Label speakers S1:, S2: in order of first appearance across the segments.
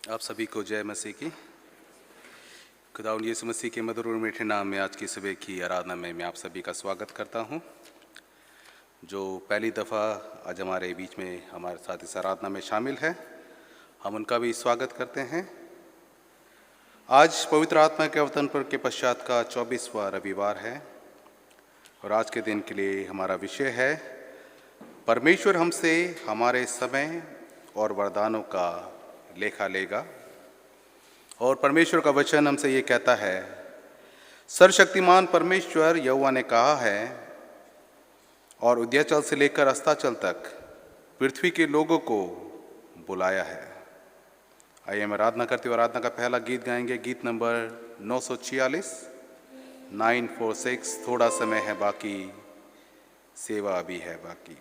S1: आप सभी को जय मसीह की। खुदावंद यीशु मसीह के मधुर और मीठे नाम में आज की सुबह की आराधना में मैं आप सभी का स्वागत करता हूं। जो पहली दफ़ा आज हमारे बीच में हमारे साथ इस आराधना में शामिल है, हम उनका भी स्वागत करते हैं। आज पवित्र आत्मा के अवतरण पर के पश्चात का 24वां रविवार है और आज के दिन के लिए हमारा विषय है परमेश्वर हमसे हमारे समय और वरदानों का लेखा लेगा। और परमेश्वर का वचन हमसे ये कहता है, सर्वशक्तिमान परमेश्वर यहोवा ने कहा है और उदयाचल से लेकर अस्ताचल तक पृथ्वी के लोगों को बुलाया है। आइए हम आराधना करते हुए आराधना का पहला गीत गाएंगे, गीत नंबर 946 946। थोड़ा समय है बाकी, सेवा अभी है बाकी।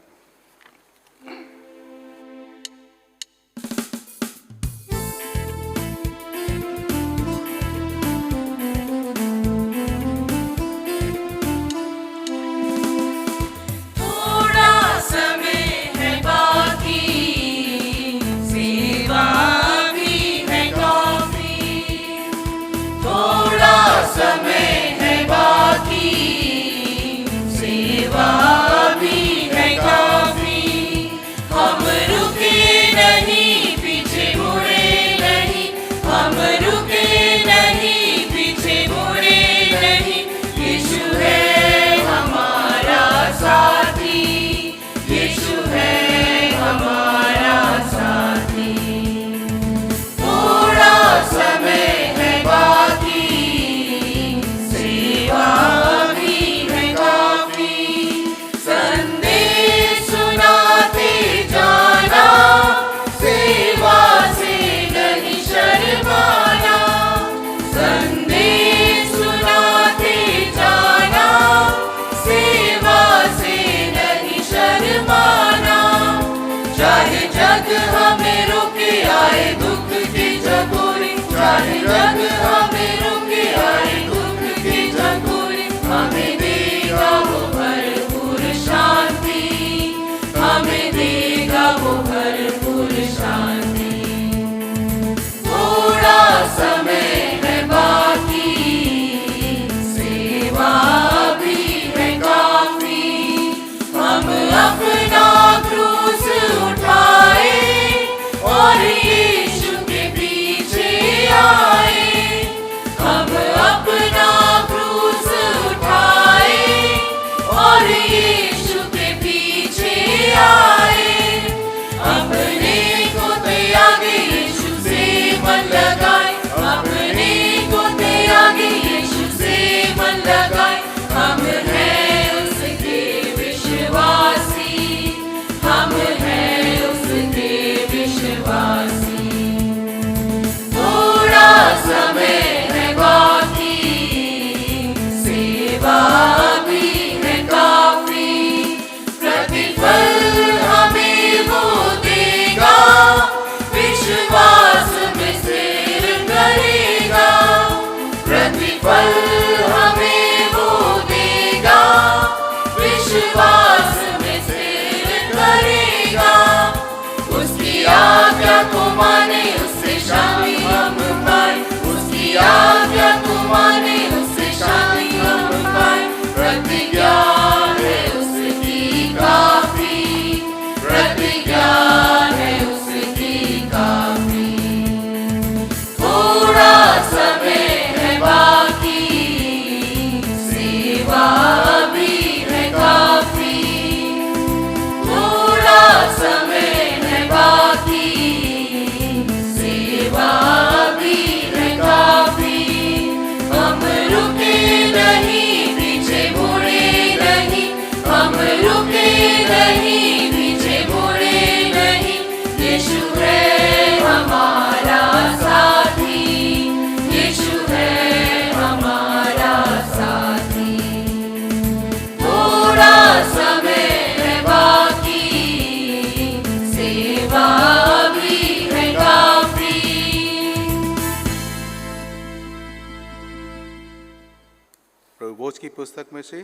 S1: की पुस्तक में से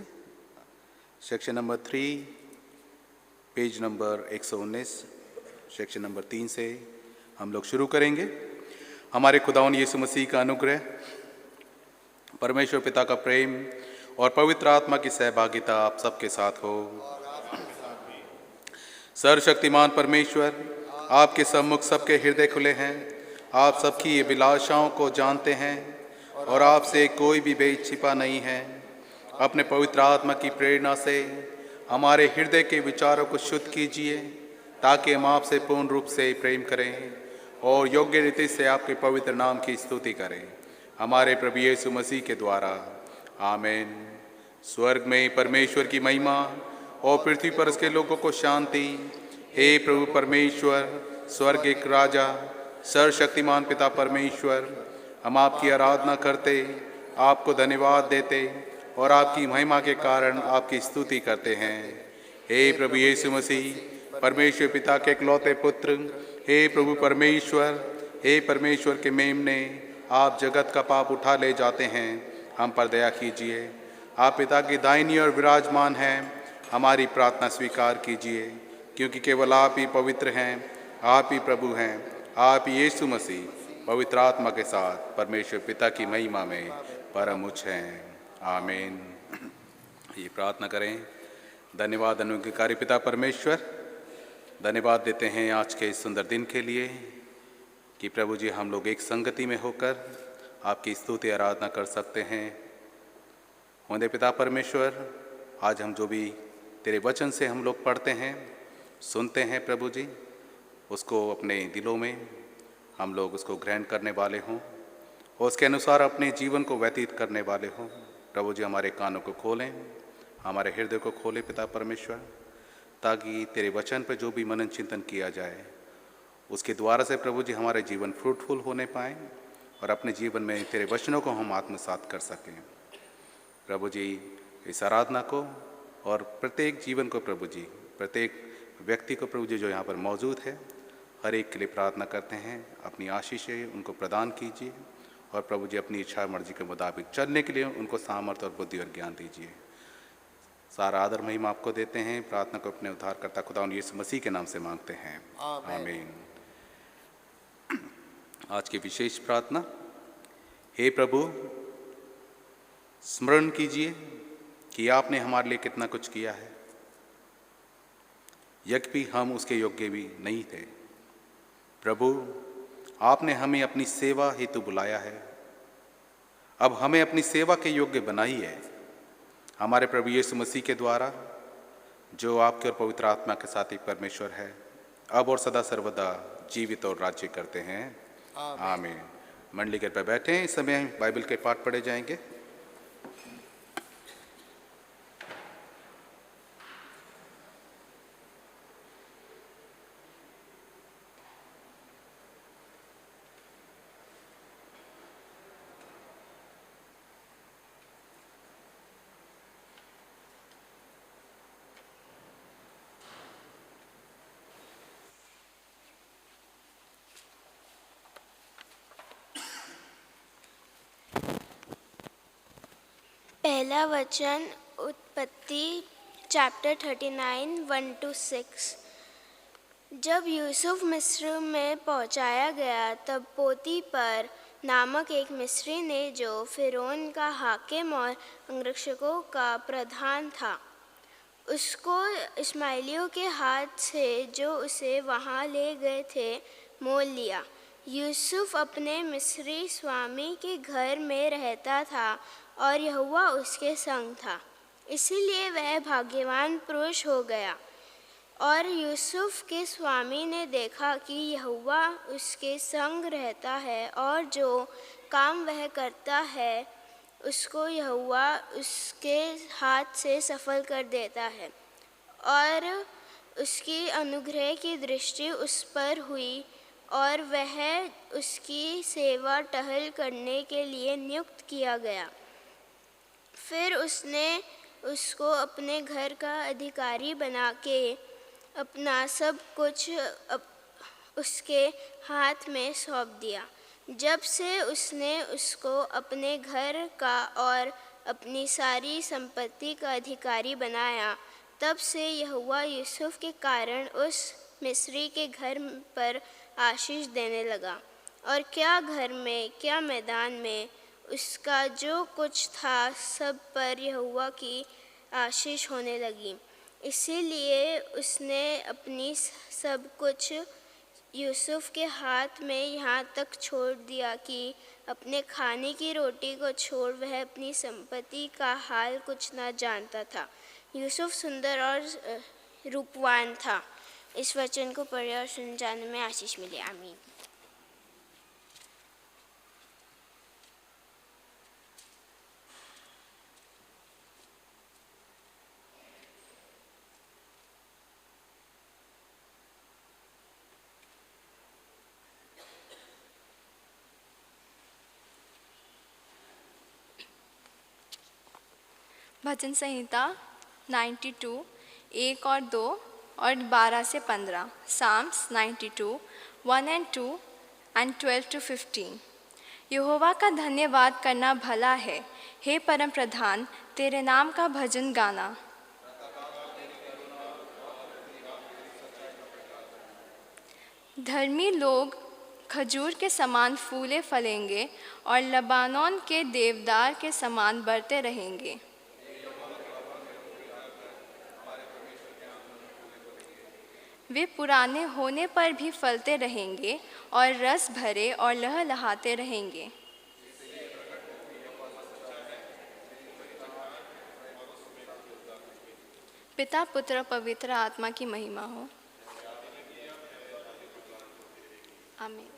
S1: section number 3 page number 119 section number 3 से हम लोग शुरू करेंगे। हमारे खुदावन यीशु मसीह का अनुग्रह, परमेश्वर पिता का प्रेम और पवित्र आत्मा की सहभागिता आप सबके साथ हो। सर्वशक्तिमान परमेश्वर, आपके सम्मुख सबके हृदय खुले हैं। आप सबकी अभिलाषाओं को जानते हैं और आपसे कोई भी भेद छिपा नहीं है। अपने पवित्र आत्मा की प्रेरणा से हमारे हृदय के विचारों को शुद्ध कीजिए, ताकि हम आपसे पूर्ण रूप से प्रेम करें और योग्य रीति से आपके पवित्र नाम की स्तुति करें, हमारे प्रभु यीशु मसीह के द्वारा। आमीन। स्वर्ग में परमेश्वर की महिमा और पृथ्वी पर उसके लोगों को शांति। हे प्रभु परमेश्वर, स्वर्ग एक राजा, सर्वशक्तिमान पिता परमेश्वर, हम आपकी आराधना करते, आपको धन्यवाद देते और आपकी महिमा के कारण आपकी स्तुति करते हैं। हे प्रभु यीशु मसीह, परमेश्वर पिता के इकलौते पुत्र, हे प्रभु परमेश्वर, हे परमेश्वर के मेमने, आप जगत का पाप उठा ले जाते हैं, हम पर दया कीजिए। आप पिता की दाहिनी ओर विराजमान हैं, हमारी प्रार्थना स्वीकार कीजिए, क्योंकि केवल आप ही पवित्र हैं, आप ही प्रभु हैं, आप ही यीशु मसीह पवित्र आत्मा के साथ परमेश्वर पिता की महिमा में परम उच्च हैं। आमीन। ये प्रार्थना करें। धन्यवाद अनुग्रहकारी पिता परमेश्वर, धन्यवाद देते हैं आज के इस सुंदर दिन के लिए कि प्रभु जी हम लोग एक संगति में होकर आपकी स्तुति आराधना कर सकते हैं। होंदे पिता परमेश्वर, आज हम जो भी तेरे वचन से हम लोग पढ़ते हैं, सुनते हैं प्रभु जी, उसको अपने दिलों में हम लोग उसको ग्रहण करने वाले हों और उसके अनुसार अपने जीवन को व्यतीत करने वाले हों। प्रभु जी हमारे कानों को खोलें, हमारे हृदय को खोलें पिता परमेश्वर, ताकि तेरे वचन पर जो भी मनन चिंतन किया जाए उसके द्वारा से प्रभु जी हमारे जीवन फ्रूटफुल होने पाएँ और अपने जीवन में तेरे वचनों को हम आत्मसात कर सकें। प्रभु जी इस आराधना को और प्रत्येक जीवन को प्रभु जी, प्रत्येक व्यक्ति को प्रभु जी जो यहाँ पर मौजूद है, हर एक के लिए प्रार्थना करते हैं, अपनी आशीषें उनको प्रदान कीजिए और प्रभु जी अपनी इच्छा मर्जी के मुताबिक चलने के लिए उनको सामर्थ्य और बुद्धि और ज्ञान दीजिए। सारा आदर महिमा आपको देते हैं। प्रार्थना को अपने उद्धारकर्ता खुदा यीशु मसीह के नाम से मांगते हैं, आमीन। आज की विशेष प्रार्थना। हे प्रभु, स्मरण कीजिए कि आपने हमारे लिए कितना कुछ किया है, यद्यपि हम उसके योग्य भी नहीं थे। प्रभु, आपने हमें अपनी सेवा हेतु बुलाया है, अब हमें अपनी सेवा के योग्य बनाई है, हमारे प्रभु यीशु मसीह के द्वारा, जो आपके और पवित्र आत्मा के साथ एक परमेश्वर है, अब और सदा सर्वदा जीवित और राज्य करते हैं, आमीन। मंडली के पर बैठे, इस समय बाइबल के पाठ पढ़े जाएंगे।
S2: पहला वचन उत्पत्ति चैप्टर 39 1-6। जब यूसुफ मिस्र में पहुंचाया गया, तब पोतीपर नामक एक मिस्री ने, जो फिरौन का हाकिम और अंगरक्षकों का प्रधान था, उसको इस्माइलियों के हाथ से जो उसे वहां ले गए थे मोल लिया। यूसुफ अपने मिस्री स्वामी के घर में रहता था और यहोवा उसके संग था, इसीलिए वह भाग्यवान पुरुष हो गया। और यूसुफ के स्वामी ने देखा कि यहोवा उसके संग रहता है और जो काम वह करता है उसको यहोवा उसके हाथ से सफल कर देता है। और उसकी अनुग्रह की दृष्टि उस पर हुई और वह उसकी सेवा टहल करने के लिए नियुक्त किया गया। फिर उसने उसको अपने घर का अधिकारी बना के अपना सब कुछ उसके हाथ में सौंप दिया। जब से उसने उसको अपने घर का और अपनी सारी संपत्ति का अधिकारी बनाया, तब से यहोवा यूसुफ के कारण उस मिस्री के घर पर आशीष देने लगा और क्या घर में क्या मैदान में, उसका जो कुछ था सब पर यहोवा की आशीष होने लगी। इसीलिए उसने अपनी सब कुछ यूसुफ के हाथ में यहाँ तक छोड़ दिया कि अपने खाने की रोटी को छोड़ वह अपनी संपत्ति का हाल कुछ न जानता था। यूसुफ सुंदर और रूपवान था। इस वचन को पढ़े और सुन जाने में आशीष मिले। आमीन।
S3: भजन संहिता 92 1 और 2 और 12 से 15। Psalms 92 1 and 2 and 12 to 15। Jehovah का धन्यवाद करना भला है, हे परम प्रधान, तेरे नाम का भजन गाना। धर्मी लोग खजूर के समान फूले फलेंगे और लबानोन के देवदार के समान बढ़ते रहेंगे। वे पुराने होने पर भी फलते रहेंगे और रस भरे और लहलहाते रहेंगे। पिता पुत्र पवित्र आत्मा की महिमा हो। आमीन।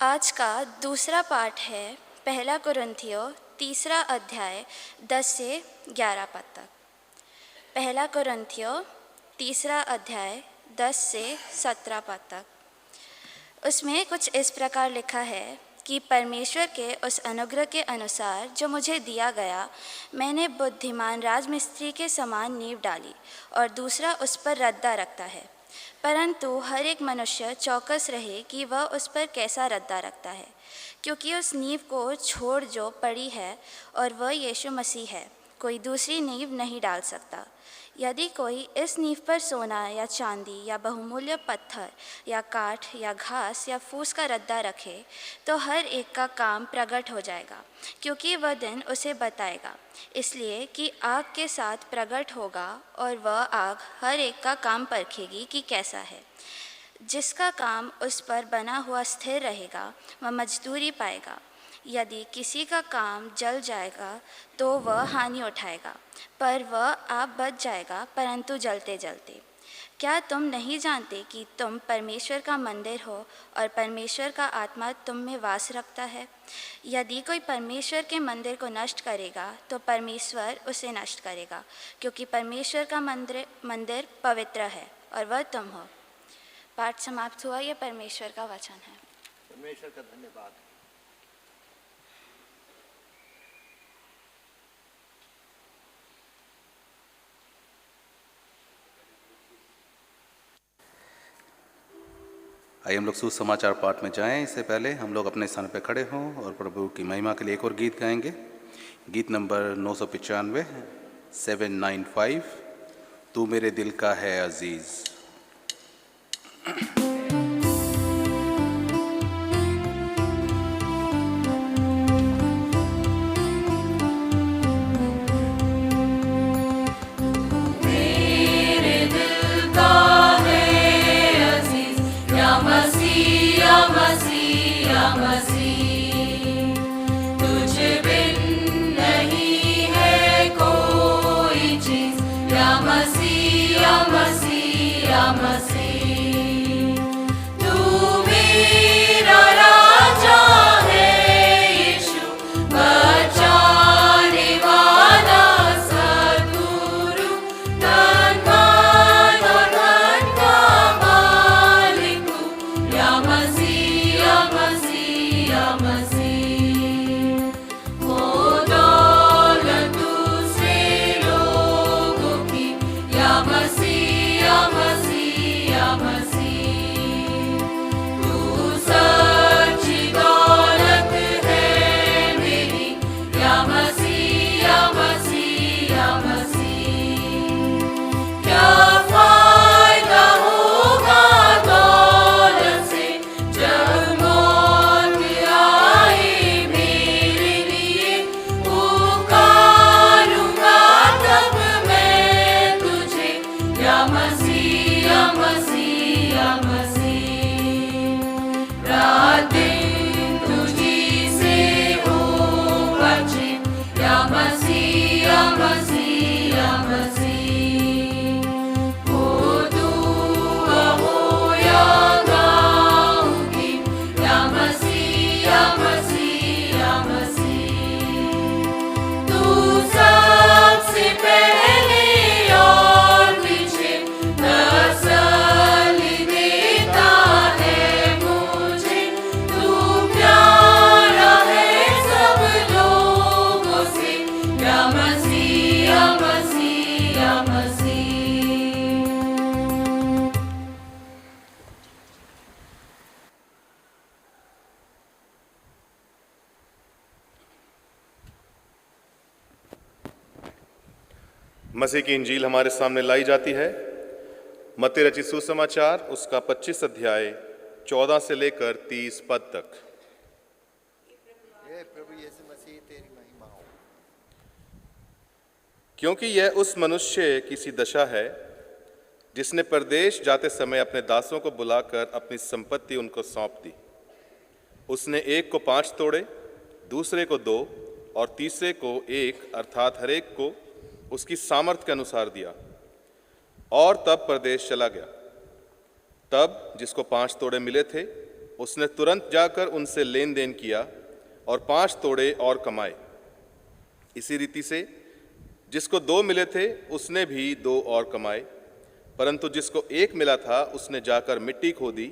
S4: आज का दूसरा पाठ है पहला कुरिन्थियों 3 अध्याय 10 से 11 पद तक। पहला कुरिन्थियों 3 अध्याय 10 से 17 पद तक। उसमें कुछ इस प्रकार लिखा है कि परमेश्वर के उस अनुग्रह के अनुसार जो मुझे दिया गया, मैंने बुद्धिमान राजमिस्त्री के समान नींव डाली और दूसरा उस पर रद्दा रखता है। परंतु हर एक मनुष्य चौकस रहे कि वह उस पर कैसा रद्दा रखता है, क्योंकि उस नींव को छोड़ जो पड़ी है और वह यीशु मसीह है, कोई दूसरी नींव नहीं डाल सकता। यदि कोई इस नींव पर सोना या चांदी या बहुमूल्य पत्थर या काठ या घास या फूस का रद्दा रखे, तो हर एक का काम प्रकट हो जाएगा, क्योंकि वह दिन उसे बताएगा। इसलिए कि आग के साथ प्रकट होगा और वह आग हर एक का काम परखेगी कि कैसा है। जिसका काम उस पर बना हुआ स्थिर रहेगा, वह मजदूरी पाएगा। यदि किसी का काम जल जाएगा तो वह हानि उठाएगा, पर वह आप बच जाएगा, परंतु जलते जलते। क्या तुम नहीं जानते कि तुम परमेश्वर का मंदिर हो और परमेश्वर का आत्मा तुम में वास रखता है? यदि कोई परमेश्वर के मंदिर को नष्ट करेगा तो परमेश्वर उसे नष्ट करेगा, क्योंकि परमेश्वर का मंदिर पवित्र है और वह तुम हो। पाठ समाप्त हुआ। यह परमेश्वर का वचन है।
S5: परमेश्वर का धन्यवाद।
S1: आइए हम लोग सुसमाचार पाठ में जाएं। इससे पहले हम लोग अपने स्थान पर खड़े हों और प्रभु की महिमा के लिए एक और गीत गाएंगे। गीत नंबर 995 795, तू मेरे दिल का है अजीज़।
S6: Oh मसीह की इंजील हमारे सामने लाई जाती है। मत्ती रचित सुसमाचार उसका 25 अध्याय 14 से लेकर 30 पद तक।
S5: हे प्रभु यीशु मसीह तेरी महिमा हो।
S6: क्योंकि यह उस मनुष्य की सी दशा है जिसने परदेश जाते समय अपने दासों को बुलाकर अपनी संपत्ति उनको सौंप दी। उसने एक को 5 तोड़े, दूसरे को 2 और तीसरे को 1 अर्थात हर एक को उसकी सामर्थ्य के अनुसार दिया और तब परदेश चला गया। तब जिसको 5 तोड़े मिले थे उसने तुरंत जाकर उनसे लेन देन किया और 5 तोड़े और कमाए। इसी रीति से जिसको 2 मिले थे उसने भी 2 और कमाए, परंतु जिसको 1 मिला था उसने जाकर मिट्टी खोदी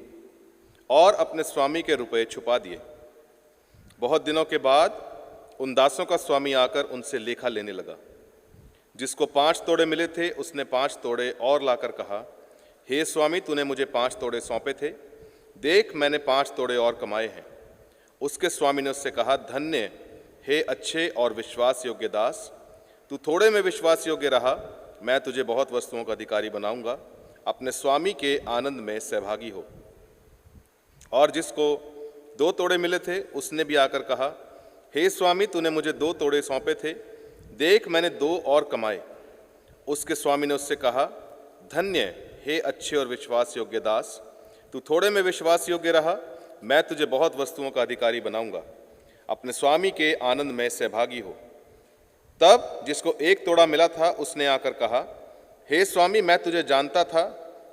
S6: और अपने स्वामी के रुपए छुपा दिए। बहुत दिनों के बाद उन दासों का स्वामी आकर उनसे लेखा लेने लगा। जिसको 5 तोड़े मिले थे उसने 5 तोड़े और लाकर कहा, हे स्वामी, तूने मुझे 5 तोड़े सौंपे थे, देख मैंने 5 तोड़े और कमाए हैं। उसके स्वामी ने उससे कहा, धन्य हे अच्छे और विश्वास योग्य दास, तू थोड़े में विश्वास योग्य रहा, मैं तुझे बहुत वस्तुओं का अधिकारी बनाऊंगा, अपने स्वामी के आनंद में सहभागी हो। और जिसको 2 तोड़े मिले थे उसने भी आकर कहा, हे स्वामी, तूने मुझे 2 तोड़े सौंपे थे, देख मैंने 2 और कमाए। उसके स्वामी ने उससे कहा, धन्य हे अच्छे और विश्वास योग्य दास, तू थोड़े में विश्वास योग्य रहा, मैं तुझे बहुत वस्तुओं का अधिकारी बनाऊंगा, अपने स्वामी के आनंद में सहभागी हो। तब जिसको 1 तोड़ा मिला था उसने आकर कहा, हे स्वामी, मैं तुझे जानता था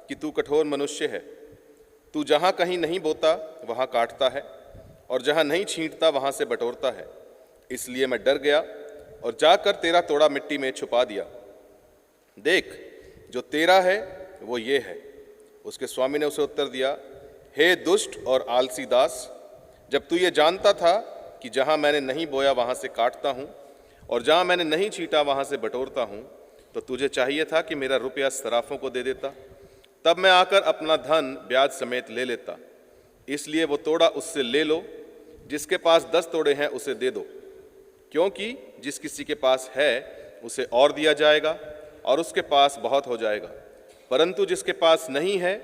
S6: कि तू कठोर मनुष्य है। तू जहाँ कहीं नहीं बोता वहाँ काटता है और जहाँ नहीं छींटता वहाँ से बटोरता है। इसलिए मैं डर गया और जाकर तेरा तोड़ा मिट्टी में छुपा दिया। देख, जो तेरा है वो ये है। उसके स्वामी ने उसे उत्तर दिया, हे दुष्ट और आलसी दास, जब तू ये जानता था कि जहाँ मैंने नहीं बोया वहाँ से काटता हूँ और जहाँ मैंने नहीं छींटा वहाँ से बटोरता हूँ, तो तुझे चाहिए था कि मेरा रुपया सराफों को दे देता, तब मैं आकर अपना धन ब्याज समेत ले लेता। इसलिए वो तोड़ा उससे ले लो, जिसके पास 10 तोड़े हैं उसे दे दो, क्योंकि जिस किसी के पास है उसे और दिया जाएगा और उसके पास बहुत हो जाएगा, परंतु जिसके पास नहीं है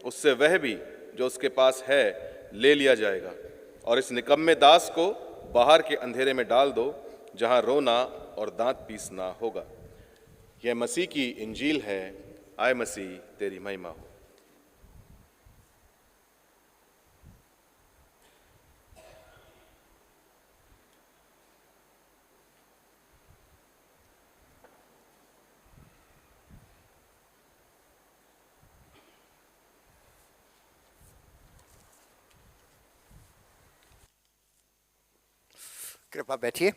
S6: उससे वह भी जो उसके पास है ले लिया जाएगा। और इस निकम्मे दास को बाहर के अंधेरे में डाल दो, जहाँ रोना और दांत पीसना होगा। यह मसीह की इंजील है। आए मसीह, तेरी महिमा हो।
S5: कृपा बैठिए।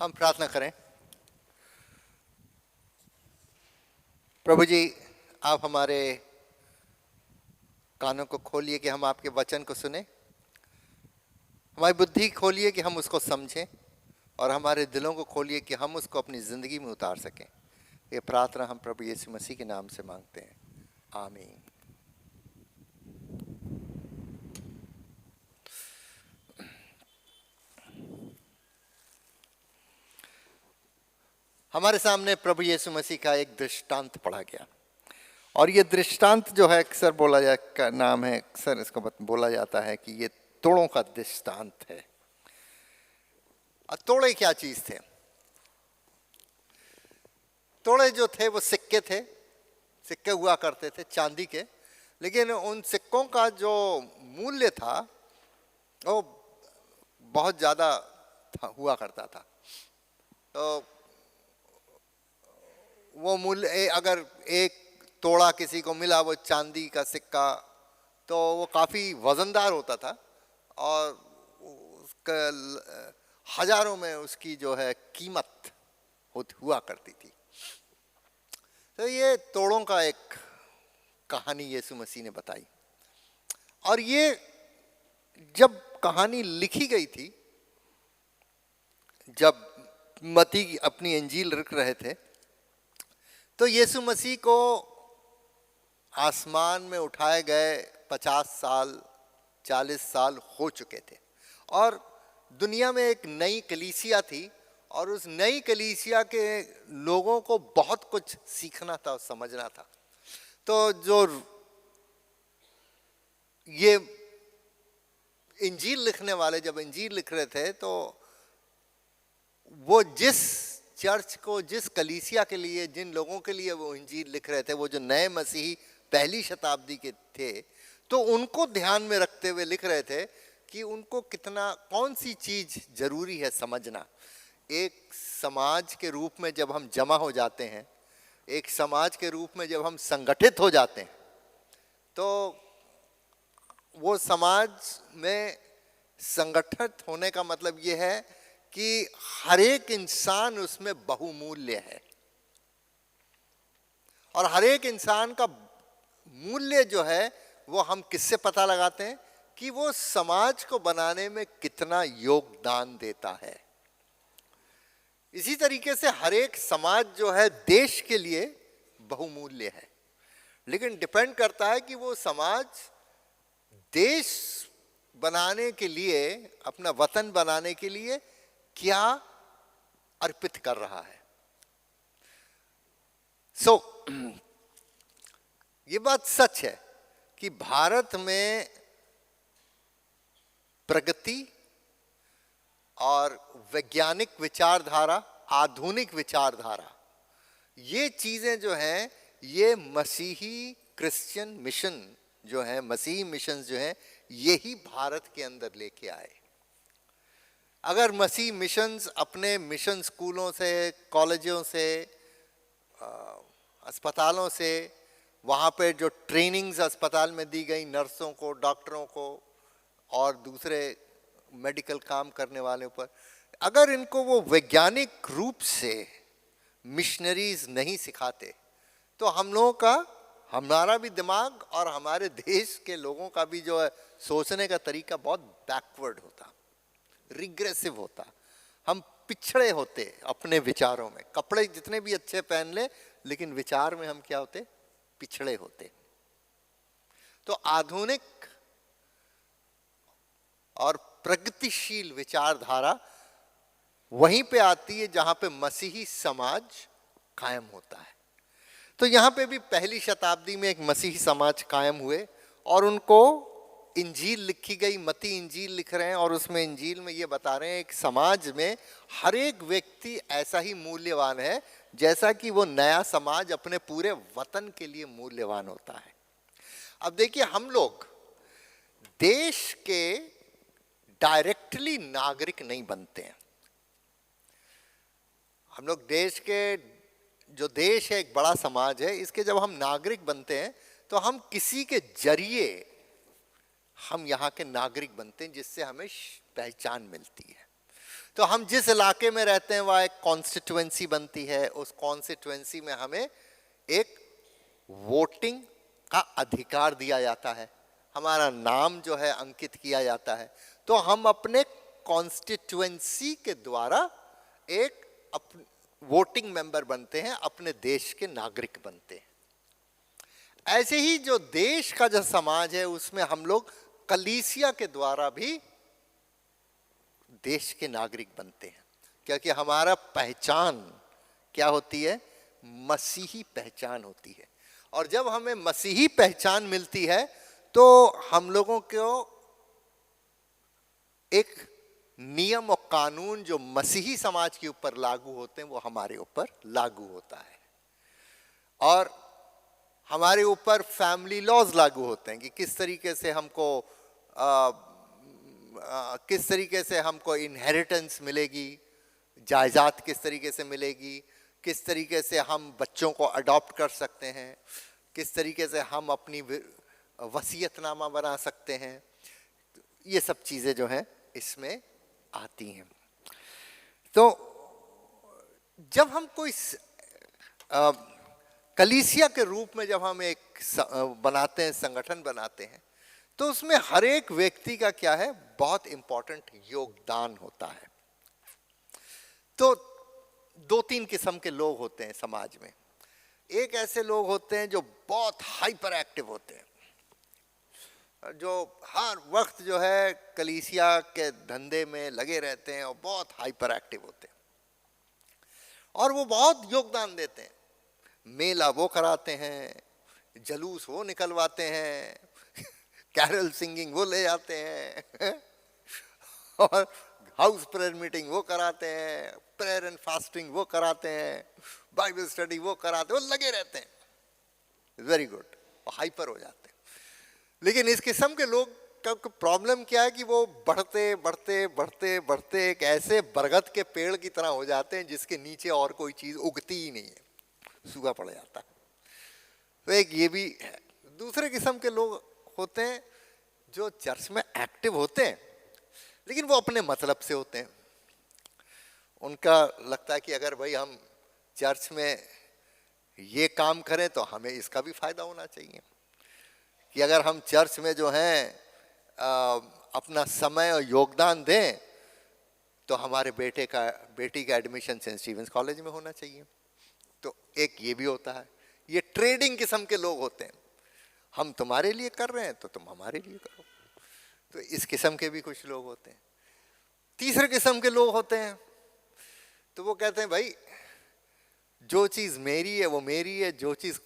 S5: हम प्रार्थना करें। प्रभु जी, आप हमारे कानों को खोलिए कि हम आपके वचन को सुने, हमारी बुद्धि खोलिए कि हम उसको समझें, और हमारे दिलों को खोलिए कि हम उसको अपनी ज़िंदगी में उतार सकें। ये प्रार्थना हम प्रभु यीशु मसीह के नाम से मांगते हैं, आमीन। हमारे सामने प्रभु यीशु मसीह का एक दृष्टांत पढ़ा गया, और ये दृष्टांत जो है अक्सर का नाम है, अक्सर इसको बोला जाता है कि ये तोड़ों का दृष्टांत है। और तोड़े क्या चीज थे? तोड़े जो थे वो सिक्के थे, सिक्के हुआ करते थे चांदी के, लेकिन उन सिक्कों का जो मूल्य था वो बहुत ज़्यादा हुआ करता था। तो वो मूल्य, अगर एक तोड़ा किसी को मिला वो चांदी का सिक्का, तो वो काफ़ी वज़नदार होता था और उसका हजारों में उसकी जो है कीमत हुआ करती थी। तो ये तोड़ों का एक कहानी यीशु मसीह ने बताई, और ये जब कहानी लिखी गई थी जब मत्ती अपनी इंजील लिख रहे थे तो यीशु मसीह को आसमान में उठाए गए 50 साल 40 साल हो चुके थे और दुनिया में एक नई कलीसिया थी और उस नई कलीसिया के लोगों को बहुत कुछ सीखना था और समझना था। तो जो ये इंजील लिखने वाले जब इंजील लिख रहे थे तो वो जिस चर्च को, जिस कलीसिया के लिए, जिन लोगों के लिए वो इंजील लिख रहे थे, वो जो नए मसीही पहली शताब्दी के थे, तो उनको ध्यान में रखते हुए लिख रहे थे कि उनको कितना, कौन सी चीज जरूरी है समझना। एक समाज के रूप में जब हम जमा हो जाते हैं, एक समाज के रूप में जब हम संगठित हो जाते हैं, तो वो समाज में संगठित होने का मतलब ये है कि हर एक इंसान उसमें बहुमूल्य है और हर एक इंसान का मूल्य जो है वो हम किससे पता लगाते हैं कि वो समाज को बनाने में कितना योगदान देता है। इसी तरीके से हर एक समाज जो है देश के लिए बहुमूल्य है, लेकिन डिपेंड करता है कि वो समाज देश बनाने के लिए, अपना वतन बनाने के लिए क्या अर्पित कर रहा है। ये बात सच है कि भारत में प्रगति और वैज्ञानिक विचारधारा, आधुनिक विचारधारा, ये चीजें जो हैं, ये मसीही क्रिश्चियन मिशन जो है, मसीही मिशन जो है, यही भारत के अंदर लेके आए। अगर मसीह मिशंस अपने मिशन स्कूलों से, कॉलेजों से, अस्पतालों से, वहाँ पे जो ट्रेनिंग्स अस्पताल में दी गई नर्सों को, डॉक्टरों को और दूसरे मेडिकल काम करने वालों पर, अगर इनको वो वैज्ञानिक रूप से मिशनरीज नहीं सिखाते तो हम लोगों का, हमारा भी दिमाग और हमारे देश के लोगों का भी जो है सोचने का तरीका बहुत बैकवर्ड होता, रिग्रेसिव होता। हम पिछड़े होते अपने विचारों में। कपड़े जितने भी अच्छे पहन ले, लेकिन विचार में हम क्या होते? पिछड़े होते। तो आधुनिक और प्रगतिशील विचारधारा वहीं पे आती है जहां पे मसीही समाज कायम होता है। तो यहाँ पे भी पहली शताब्दी में एक मसीही समाज कायम हुए और उनको इंजील लिखी गई, मत्ती इंजील लिख रहे हैं और उसमें इंजील में ये बता रहे हैं एक समाज में हर एक व्यक्ति ऐसा ही मूल्यवान है जैसा कि वो नया समाज अपने पूरे वतन के लिए मूल्यवान होता है। अब देखिए, हम लोग देश के डायरेक्टली नागरिक नहीं बनते हैं। हम लोग देश के, जो देश है एक बड़ा समाज है, इसके जब हम नागरिक बनते हैं तो हम किसी के जरिए हम यहाँ के नागरिक बनते हैं जिससे हमें पहचान मिलती है। तो हम जिस इलाके में रहते हैं वहाँ एक कॉन्स्टिट्यूएंसी बनती है, उस कॉन्स्टिट्यूएंसी में हमें एक वोटिंग का अधिकार दिया जाता है, हमारा नाम जो है अंकित किया जाता है। तो हम अपने कॉन्स्टिट्यूएंसी के द्वारा एक वोटिंग मेंबर बनते हैं, अपने देश के नागरिक बनते हैं। ऐसे ही जो देश का जो समाज है उसमें हम लोग कलीसिया के द्वारा भी देश के नागरिक बनते हैं, क्योंकि हमारा पहचान क्या होती है? मसीही पहचान होती है। और जब हमें मसीही पहचान मिलती है तो हम लोगों को एक नियम और कानून जो मसीही समाज के ऊपर लागू होते हैं वो हमारे ऊपर लागू होता है। और हमारे ऊपर फैमिली लॉज लागू होते हैं कि किस तरीके से हमको इनहेरिटेंस मिलेगी, जायदाद किस तरीके से मिलेगी, किस तरीके से हम बच्चों को अडॉप्ट कर सकते हैं, किस तरीके से हम अपनी वसीयतनामा बना सकते हैं। ये सब चीज़ें जो हैं इसमें आती हैं। तो जब हम कोई कलीसिया के रूप में जब हम एक बनाते हैं, संगठन बनाते हैं, तो उसमें हर एक व्यक्ति का क्या है? बहुत इंपॉर्टेंट योगदान होता है। तो दो तीन किस्म के लोग होते हैं समाज में। एक ऐसे लोग होते हैं जो बहुत हाइपर एक्टिव होते हैं, जो हर वक्त जो है कलीसिया के धंधे में लगे रहते हैं और बहुत हाइपर एक्टिव होते हैं, और वो बहुत योगदान देते हैं। मेला वो कराते हैं, जलूस वो निकलवाते हैं, कैरल सिंगिंग वो ले जाते हैं और हाउस प्रेयर मीटिंग वो कराते हैं, प्रेयर एंड फास्टिंग वो कराते हैं, बाइबल स्टडी वो कराते हैं, वो लगे रहते हैं। वेरी गुड, वो हाइपर हो जाते हैं। लेकिन इस किस्म के लोग का प्रॉब्लम क्या है कि वो बढ़ते बढ़ते बढ़ते बढ़ते एक ऐसे बरगद के पेड़ की तरह हो जाते हैं जिसके नीचे और कोई चीज उगती ही नहीं है, सूखा पड़ जाता है। तो एक ये भी है। दूसरे किस्म के लोग होते हैं जो चर्च में एक्टिव होते हैं, लेकिन वो अपने मतलब से होते हैं। उनका लगता है कि अगर भाई हम चर्च में ये काम करें तो हमें इसका भी फायदा होना चाहिए, कि अगर हम चर्च में जो है अपना समय और योगदान दें तो हमारे बेटी का एडमिशन सेंट स्टीफेंस कॉलेज में होना चाहिए। तो एक ये भी होता है। ये ट्रेडिंग किस्म के लोग होते हैं, हम तुम्हारे लिए कर रहे हैं तो तुम हमारे लिए करो। तो इस किस्म के भी कुछ लोग होते हैं। तीसरे किस्म के लोग होते हैं तो वो कहते हैं भाई जो चीज मेरी है वो मेरी है, जो चीज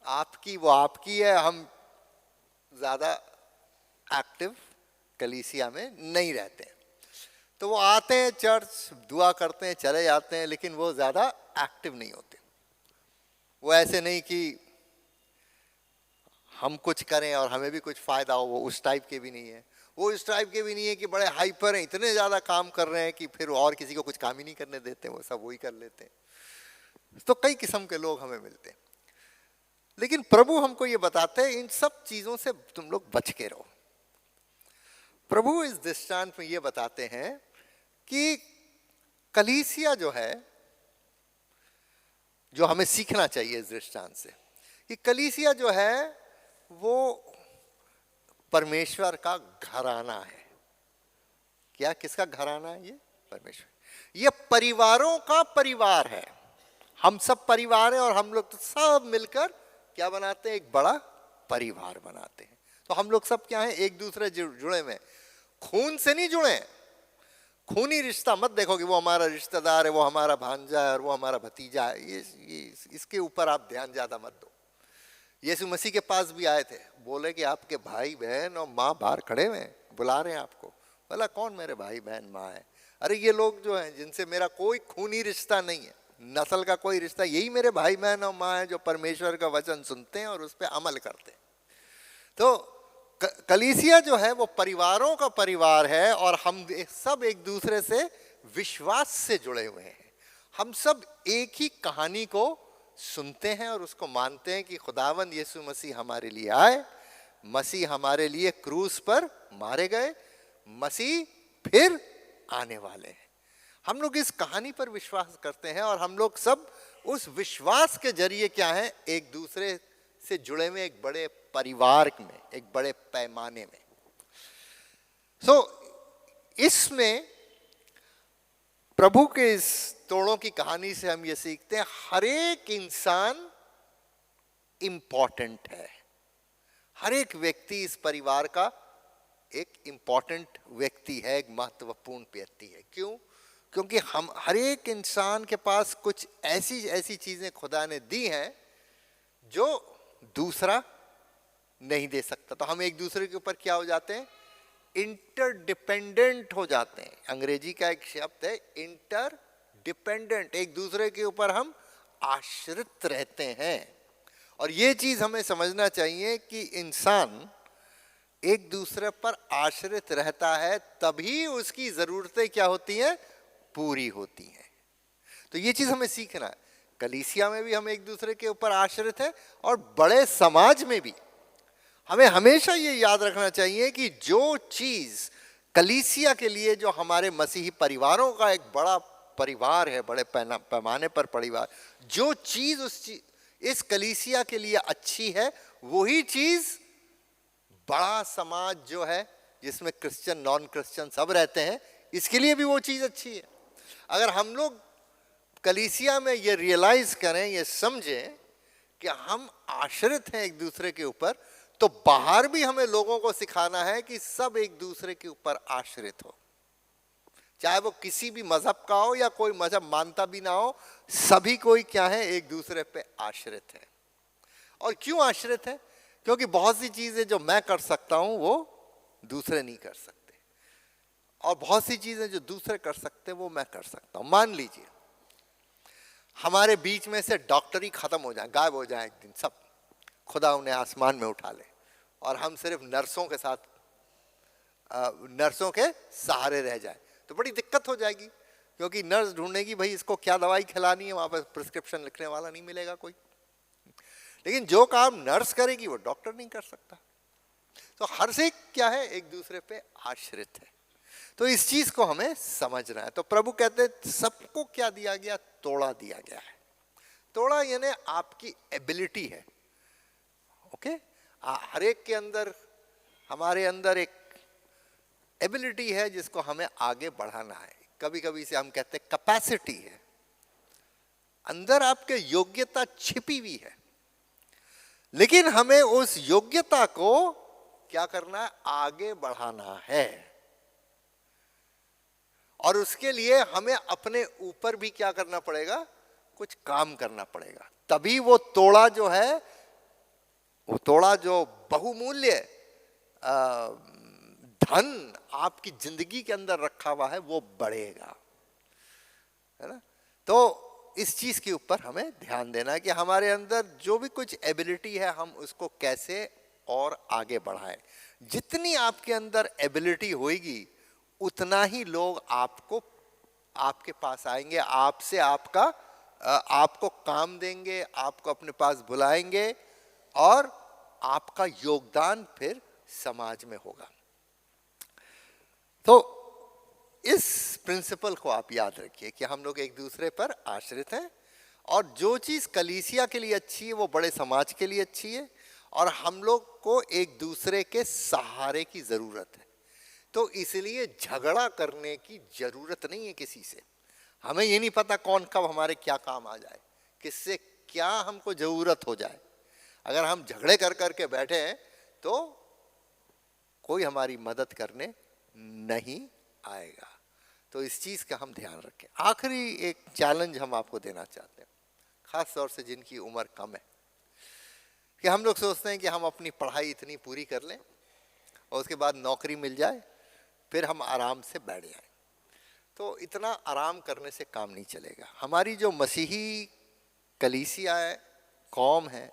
S5: आपकी वो आपकी है। हम ज्यादा एक्टिव कलीसिया में नहीं रहते हैं, तो वो आते हैं चर्च, दुआ करते हैं, चले जाते हैं, लेकिन वो ज्यादा एक्टिव नहीं होते। वो ऐसे नहीं कि हम कुछ करें और हमें भी कुछ फायदा हो, वो उस टाइप के भी नहीं है। वो इस टाइप के भी नहीं है कि बड़े हाइपर हैं, इतने ज्यादा काम कर रहे हैं कि फिर और किसी को कुछ काम ही नहीं करने देते, वो सब वही कर लेते हैं। तो कई किस्म के लोग हमें मिलते हैं, लेकिन प्रभु हमको ये बताते हैं इन सब चीजों से तुम लोग बच के रहो। प्रभु इस दृष्टांत में ये बताते हैं कि कलीसिया जो है, जो हमें सीखना चाहिए इस दृष्टांत से, कि कलीसिया जो है वो परमेश्वर का घराना है। क्या, किसका घराना है ये? परमेश्वर। ये परिवारों का परिवार है। हम सब परिवार हैं और हम लोग तो सब मिलकर क्या बनाते हैं? एक बड़ा परिवार बनाते हैं। तो हम लोग सब क्या हैं? एक दूसरे जुड़े हुए। खून से नहीं जुड़े, खूनी रिश्ता मत देखो कि वो हमारा रिश्तेदार है, वो हमारा भांजा है और वो हमारा भतीजा है। ये इसके ऊपर आप ध्यान ज्यादा मत दो। यीशु मसीह के पास भी आए थे, बोले कि आपके भाई बहन और माँ बाहर खड़े हुए हैं, बुला रहे हैं आपको। बोला कौन मेरे भाई बहन माँ है? अरे ये लोग जो हैं जिनसे मेरा कोई खूनी रिश्ता नहीं है, नस्ल का कोई रिश्ता, यही मेरे भाई बहन और माँ है जो परमेश्वर का वचन सुनते हैं और उस पर अमल करते हैं। तो कलीसिया जो है वो परिवारों का परिवार है और हम सब एक दूसरे से विश्वास से जुड़े हुए हैं। हम सब एक ही कहानी को सुनते हैं और उसको मानते हैं कि खुदावंद यीशु मसीह हमारे लिए आए, मसीह हमारे लिए क्रूस पर मारे गए, मसीह फिर आने वाले हैं। हम लोग इस कहानी पर विश्वास करते हैं और हम लोग सब उस विश्वास के जरिए क्या है? एक दूसरे से जुड़े हुए एक बड़े परिवार में, एक बड़े पैमाने में। इसमें प्रभु के इस तोड़ों की कहानी से हम ये सीखते हैं हर एक इंसान इंपॉर्टेंट है। हर एक व्यक्ति इस परिवार का एक इंपॉर्टेंट व्यक्ति है, एक महत्वपूर्ण व्यक्ति है। क्यों? क्योंकि हम हर एक इंसान के पास कुछ ऐसी ऐसी चीजें खुदा ने दी हैं जो दूसरा नहीं दे सकता। तो हम एक दूसरे के ऊपर क्या हो जाते हैं? इंटरडिपेंडेंट हो जाते हैं। अंग्रेजी का एक शब्द है इंटरडिपेंडेंट। एक दूसरे के ऊपर हम आश्रित रहते हैं। और ये चीज हमें समझना चाहिए कि इंसान एक दूसरे पर आश्रित रहता है तभी उसकी जरूरतें क्या होती हैं? पूरी होती हैं। तो ये चीज हमें सीखना है। कलीसिया में भी हम एक दूसरे के ऊपर आश्रित हैं और बड़े समाज में भी हमें हमेशा ये याद रखना चाहिए कि जो चीज कलीसिया के लिए, जो हमारे मसीही परिवारों का एक बड़ा परिवार है, बड़े पैमाने पर परिवार, जो चीज इस कलीसिया के लिए अच्छी है, वही चीज बड़ा समाज जो है जिसमें क्रिश्चियन नॉन क्रिश्चियन सब रहते हैं, इसके लिए भी वो चीज अच्छी है। अगर हम लोग कलीसिया में ये रियलाइज करें, ये समझें कि हम आश्रित हैं एक दूसरे के ऊपर, तो बाहर भी हमें लोगों को सिखाना है कि सब एक दूसरे के ऊपर आश्रित हो, चाहे वो किसी भी मजहब का हो या कोई मजहब मानता भी ना हो, सभी कोई क्या है, एक दूसरे पे आश्रित है। और क्यों आश्रित है? क्योंकि बहुत सी चीजें जो मैं कर सकता हूं वो दूसरे नहीं कर सकते, और बहुत सी चीजें जो दूसरे कर सकते वो मैं कर सकता हूं। मान लीजिए हमारे बीच में से डॉक्टरी खत्म हो जाए, गायब हो जाए एक दिन सब, खुदा उन्हें आसमान में उठा ले और हम सिर्फ नर्सों के साथ, नर्सों के सहारे रह जाए, तो बड़ी दिक्कत हो जाएगी, क्योंकि नर्स ढूंढेगी भाई इसको क्या दवाई खिलानी है, वहां पर प्रिस्क्रिप्शन लिखने वाला नहीं मिलेगा कोई। लेकिन जो काम नर्स करेगी वो डॉक्टर नहीं कर सकता। तो हर से क्या है, एक दूसरे पे आश्रित है। तो इस चीज को हमें समझना है। तो प्रभु कहते हैं सबको क्या दिया गया, तोड़ा दिया गया है। तोड़ा यानी आपकी एबिलिटी है। ओके, हर एक के अंदर, हमारे अंदर एक एबिलिटी है जिसको हमें आगे बढ़ाना है। कभी कभी से हम कहते हैं कैपेसिटी है, अंदर आपके योग्यता छिपी हुई है, लेकिन हमें उस योग्यता को क्या करना है, आगे बढ़ाना है। और उसके लिए हमें अपने ऊपर भी क्या करना पड़ेगा, कुछ काम करना पड़ेगा। तभी वो तोड़ा जो है, वो तोड़ा जो बहुमूल्य धन आपकी जिंदगी के अंदर रखा हुआ है वो बढ़ेगा, है ना। तो इस चीज के ऊपर हमें ध्यान देना है कि हमारे अंदर जो भी कुछ एबिलिटी है हम उसको कैसे और आगे बढ़ाएं। जितनी आपके अंदर एबिलिटी होगी उतना ही लोग आपको, आपके पास आएंगे, आपसे आपको काम देंगे, आपको अपने पास बुलाएंगे, और आपका योगदान फिर समाज में होगा। तो इस प्रिंसिपल को आप याद रखिए कि हम लोग एक दूसरे पर आश्रित हैं, और जो चीज़ कलीसिया के लिए अच्छी है वो बड़े समाज के लिए अच्छी है, और हम लोग को एक दूसरे के सहारे की ज़रूरत है। तो इसलिए झगड़ा करने की ज़रूरत नहीं है किसी से। हमें ये नहीं पता कौन कब हमारे क्या काम आ जाए, किससे क्या हमको ज़रूरत हो जाए। अगर हम झगड़े कर कर के बैठे हैं तो कोई हमारी मदद करने नहीं आएगा। तो इस चीज़ का हम ध्यान रखें। आखिरी एक चैलेंज हम आपको देना चाहते हैं, ख़ास तौर से जिनकी उम्र कम है, कि हम लोग सोचते हैं कि हम अपनी पढ़ाई इतनी पूरी कर लें और उसके बाद नौकरी मिल जाए, फिर हम आराम से बैठ जाएं। तो इतना आराम करने से काम नहीं चलेगा। हमारी जो मसीही कलीसिया है, कौम है,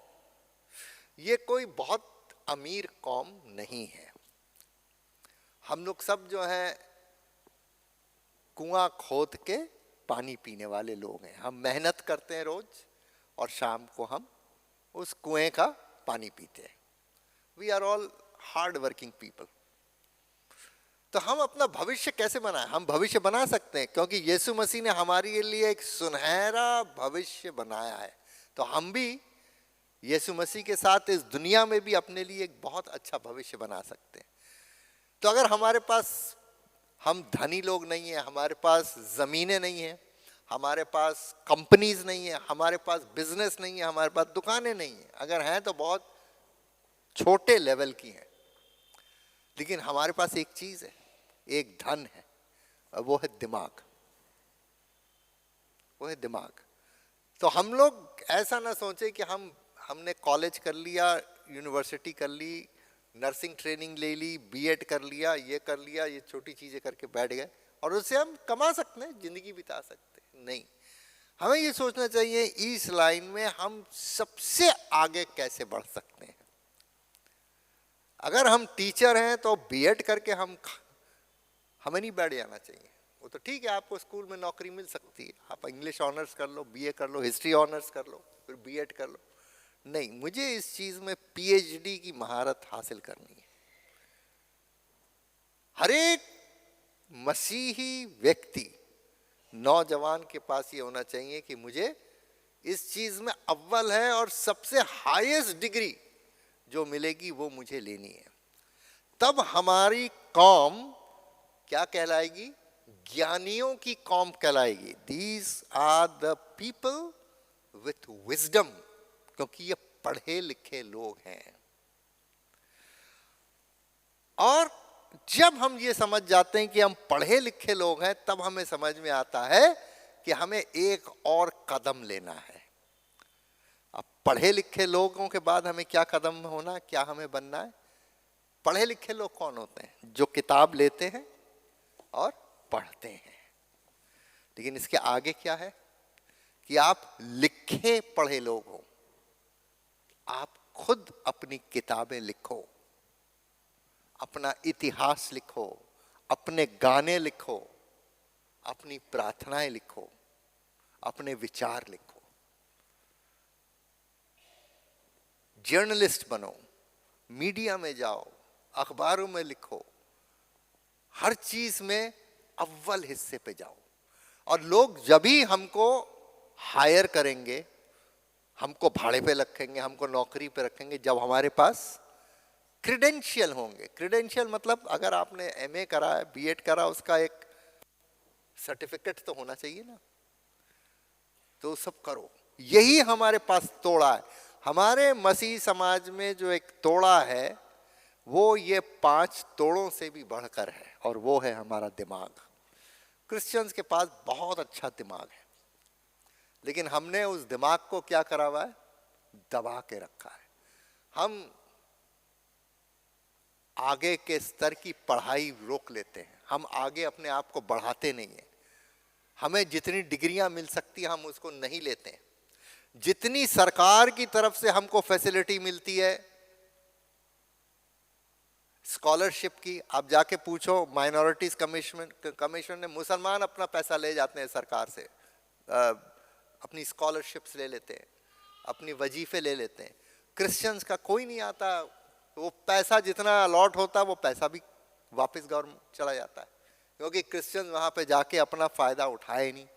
S5: ये कोई बहुत अमीर कौम नहीं है। हम लोग सब जो हैं कुआं खोद के पानी पीने वाले लोग हैं। हम मेहनत करते हैं रोज, और शाम को हम उस कुएं का पानी पीते हैं। We are all hard working people. तो हम अपना भविष्य कैसे बनाएं? हम भविष्य बना सकते हैं, क्योंकि यीशु मसीह ने हमारे लिए एक सुनहरा भविष्य बनाया है। तो हम भी यीशु मसीह के साथ इस दुनिया में भी अपने लिए एक बहुत अच्छा भविष्य बना सकते हैं। तो अगर हमारे पास, हम धनी लोग नहीं हैं, हमारे पास ज़मीनें नहीं हैं, हमारे पास कंपनीज नहीं है, हमारे पास बिजनेस नहीं है, हमारे पास दुकानें नहीं हैं, अगर हैं तो बहुत छोटे लेवल की हैं, लेकिन हमारे पास एक चीज़ है, एक धन है, और वो है दिमाग। वो है दिमाग। तो हम लोग ऐसा ना सोचें कि हमने कॉलेज कर लिया, यूनिवर्सिटी कर ली, नर्सिंग ट्रेनिंग ले ली, बीएड कर लिया, ये कर लिया, ये छोटी चीज़ें करके बैठ गए और उससे हम कमा सकते हैं, ज़िंदगी बिता सकते हैं। नहीं, हमें ये सोचना चाहिए इस लाइन में हम सबसे आगे कैसे बढ़ सकते हैं। अगर हम टीचर हैं तो बीएड करके हमें नहीं बैठ जाना चाहिए। वो तो ठीक है, आपको स्कूल में नौकरी मिल सकती है, आप इंग्लिश ऑनर्स कर लो, बीए कर लो, हिस्ट्री ऑनर्स कर लो, फिर बीएड कर लो। नहीं, मुझे इस चीज़ में पीएचडी की महारत हासिल करनी है। हर एक मसीही व्यक्ति, नौजवान के पास ये होना चाहिए कि मुझे इस चीज़ में अव्वल है और सबसे हाईएस्ट डिग्री जो मिलेगी वो मुझे लेनी है। तब हमारी कौम क्या कहलाएगी? ज्ञानियों की कौम कहलाएगी। These are the people with wisdom, क्योंकि ये पढ़े लिखे लोग हैं। और जब हम ये समझ जाते हैं कि हम पढ़े लिखे लोग हैं, तब हमें समझ में आता है कि हमें एक और कदम लेना है। अब पढ़े लिखे लोगों के बाद हमें क्या कदम होना, क्या हमें बनना है? पढ़े लिखे लोग कौन होते हैं? जो किताब लेते हैं और पढ़ते हैं। लेकिन इसके आगे क्या है कि आप लिखे पढ़े लोग हो। आप खुद अपनी किताबें लिखो, अपना इतिहास लिखो, अपने गाने लिखो, अपनी प्रार्थनाएं लिखो, अपने विचार लिखो। जर्नलिस्ट बनो, मीडिया में जाओ, अखबारों में लिखो, हर चीज में अव्वल हिस्से पे जाओ। और लोग जब भी हमको हायर करेंगे, हमको भाड़े पे रखेंगे, हमको नौकरी पे रखेंगे, जब हमारे पास क्रेडेंशियल होंगे। क्रेडेंशियल मतलब अगर आपने एमए करा है, बीएड करा, उसका एक सर्टिफिकेट तो होना चाहिए ना। तो सब करो। यही हमारे पास तोड़ा है। हमारे मसीह समाज में जो एक तोड़ा है, वो ये 5 तोड़ों से भी बढ़कर है, और वो है हमारा दिमाग। क्रिश्चियंस के पास बहुत अच्छा दिमाग है, लेकिन हमने उस दिमाग को क्या करा हुआ है? दबा के रखा है। हम आगे के स्तर की पढ़ाई रोक लेते हैं, हम आगे अपने आप को बढ़ाते नहीं हैं। हमें जितनी डिग्रियां मिल सकती है हम उसको नहीं लेते हैं। जितनी सरकार की तरफ से हमको फैसिलिटी मिलती है स्कॉलरशिप की, आप जाके पूछो माइनॉरिटीज कमीशन ने, मुसलमान अपना पैसा ले जाते हैं सरकार से, अपनी स्कॉलरशिप्स ले लेते हैं, अपनी वजीफे ले लेते हैं। क्रिश्चियंस का कोई नहीं आता, वो पैसा जितना अलॉट होता है वो पैसा भी वापस गवर्नमेंट चला जाता है, क्योंकि क्रिश्चियंस वहाँ पे जाके अपना फ़ायदा उठाए नहीं,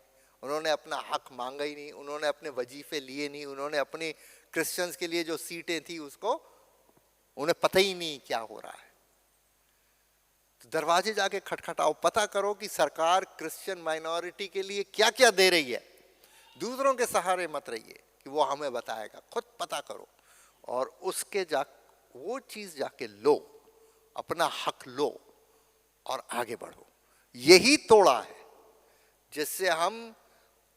S5: उन्होंने अपना हक मांगा ही नहीं, उन्होंने अपने वजीफे लिए नहीं, उन्होंने अपनी क्रिश्चियंस के लिए जो सीटें थी उसको, उन्हें पता ही नहीं क्या हो रहा है। तो दरवाजे जाके खटखटाओ, पता करो कि सरकार क्रिश्चियन माइनॉरिटी के लिए क्या क्या दे रही है। दूसरों के सहारे मत रहिए कि वो हमें बताएगा, खुद पता करो और उसके वो चीज जाके लो, अपना हक लो और आगे बढ़ो। यही तोड़ा है जिससे हम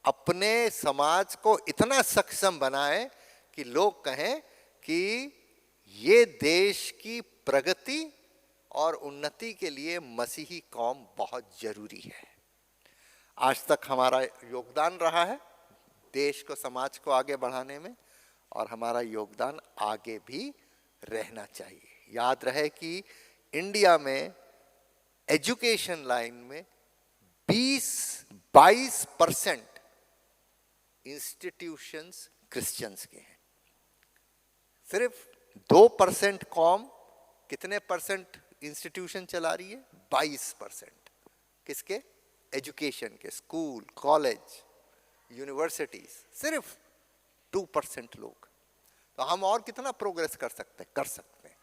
S5: अपने समाज को इतना सक्षम बनाएं कि लोग कहें कि ये देश की प्रगति और उन्नति के लिए मसीही कौम बहुत जरूरी है। आज तक हमारा योगदान रहा है देश को, समाज को आगे बढ़ाने में, और हमारा योगदान आगे भी रहना चाहिए। याद रहे कि इंडिया में एजुकेशन लाइन में 20-22% इंस्टीट्यूशंस क्रिश्चियंस के हैं। सिर्फ 2% कौम कितने परसेंट इंस्टीट्यूशन चला रही है? 22%। किसके? एजुकेशन के, स्कूल, कॉलेज, यूनिवर्सिटीज, सिर्फ 2% लोग। तो हम और कितना प्रोग्रेस कर सकते हैं,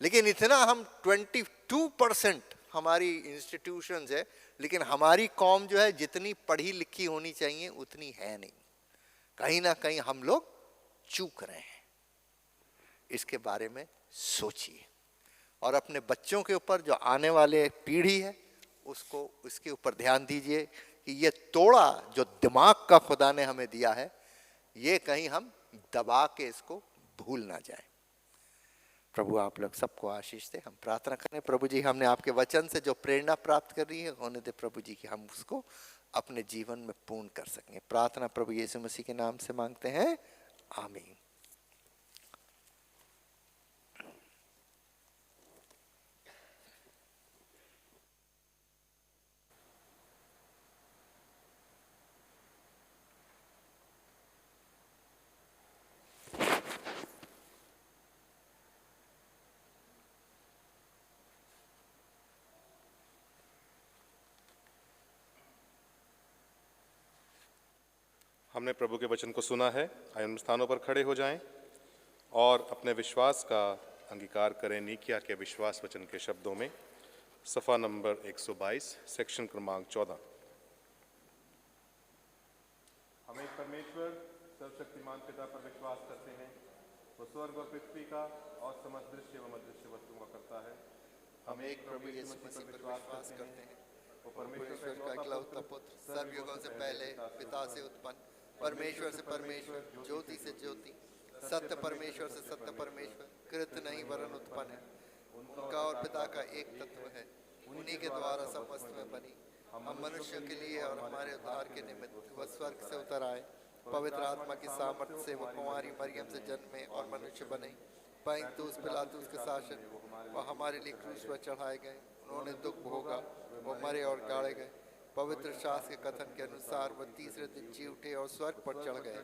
S5: लेकिन इतना हम 22% हमारी इंस्टीट्यूशंस है, लेकिन हमारी कौम जो है जितनी पढ़ी लिखी होनी चाहिए उतनी है नहीं। कहीं ना कहीं हम लोग चूक रहे हैं। इसके बारे में सोचिए और अपने बच्चों के ऊपर, जो आने वाले पीढ़ी है, उसको इसके ऊपर ध्यान दीजिए कि ये तोड़ा जो दिमाग का खुदा ने हमें दिया है, ये कहीं हम दबा के इसको भूल ना जाए। प्रभु आप लोग सबको आशीष दे। हम प्रार्थना करें। प्रभु जी, हमने आपके वचन से जो प्रेरणा प्राप्त कर रही है, होने दे प्रभु जी कि हम उसको अपने जीवन में पूर्ण कर सकें। प्रार्थना प्रभु यीशु मसीह के नाम से मांगते हैं, आमीन।
S6: हमने प्रभु के वचन को सुना है। आइए उन स्थानों पर खड़े हो जाएं और अपने विश्वास का अंगीकार करें नीकिया के विश्वास वचन के शब्दों में। सफ़ा नंबर 122, सेक्शन क्रमांक 14। हम एक परमेश्वर सर्वशक्तिमान पिता पर विश्वास करते हैं। वो स्वर्ग और पृथ्वी का और समस्त दृश्य एवं अदृश्य वस्तुओं का करता है।
S5: हम एक प्रभु यीशु मसीह पर विश्वास करते हैं। वो परमेश्वर का इकलौता पुत्र, सर्वयुगों से पहले पिता से उत्पन्न, परमेश्वर से परमेश्वर, ज्योति से ज्योति, सत्य परमेश्वर से सत्य परमेश्वर, कृत नहीं वरन उत्पन्न है। उनका और पिता का एक तत्व है। उन्हीं के द्वारा सब वस्तुएं बनी। हम मनुष्य के लिए और हमारे उद्धार के निमित्त वह स्वर्ग से उतर आए। पवित्र आत्मा की सामर्थ्य से वो कुंवारी मरियम से जन्मे और मनुष्य बने। पिलातुस के शासन वह हमारे लिए क्रूस पर चढ़ाए गए। उन्होंने दुख भोगा, वो मरे और गाड़े गए। पवित्र शास्त्र के कथन के अनुसार वह तीसरे दिन जी उठे और स्वर्ग पर चढ़ गए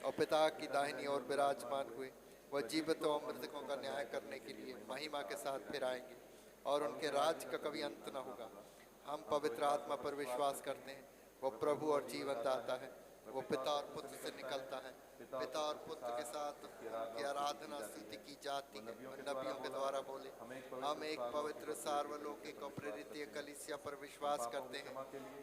S5: और पिता की दाहिनी ओर विराजमान हुए। वह जीवितों और मृतकों का न्याय करने के लिए महिमा के साथ फिर आएंगे और उनके राज्य का कभी अंत न होगा। हम पवित्र आत्मा पर विश्वास करते हैं। वो प्रभु और जीवन दाता है। वो पिता और पुत्र से निकलता है। पिता और पुत्र के साथ उनकी आराधना स्तुति की जाती है। नबियों के द्वारा बोले, हम एक पवित्र सार्वलौकिक और प्रेरित कलीसिया पर विश्वास करते हैं।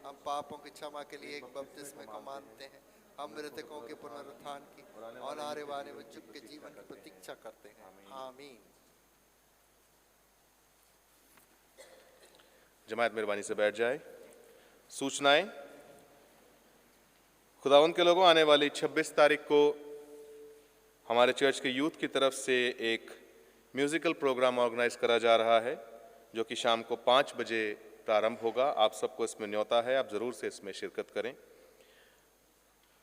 S5: हम पापों की क्षमा के लिए एक बपतिस्मे को मानते हैं। हम मृतकों के पुनरुत्थान की और आने वाले युग के जीवन की प्रतीक्षा करते हैं। आमीन।
S6: जमात मेहरबानी से बैठ जाए। सूचनाएं। खुदावंद के लोगों, आने वाली 26 तारीख को हमारे चर्च के यूथ की तरफ से एक म्यूज़िकल प्रोग्राम ऑर्गेनाइज करा जा रहा है, जो कि शाम को 5 बजे प्रारंभ होगा। आप सबको इसमें न्योता है, आप ज़रूर से इसमें शिरकत करें।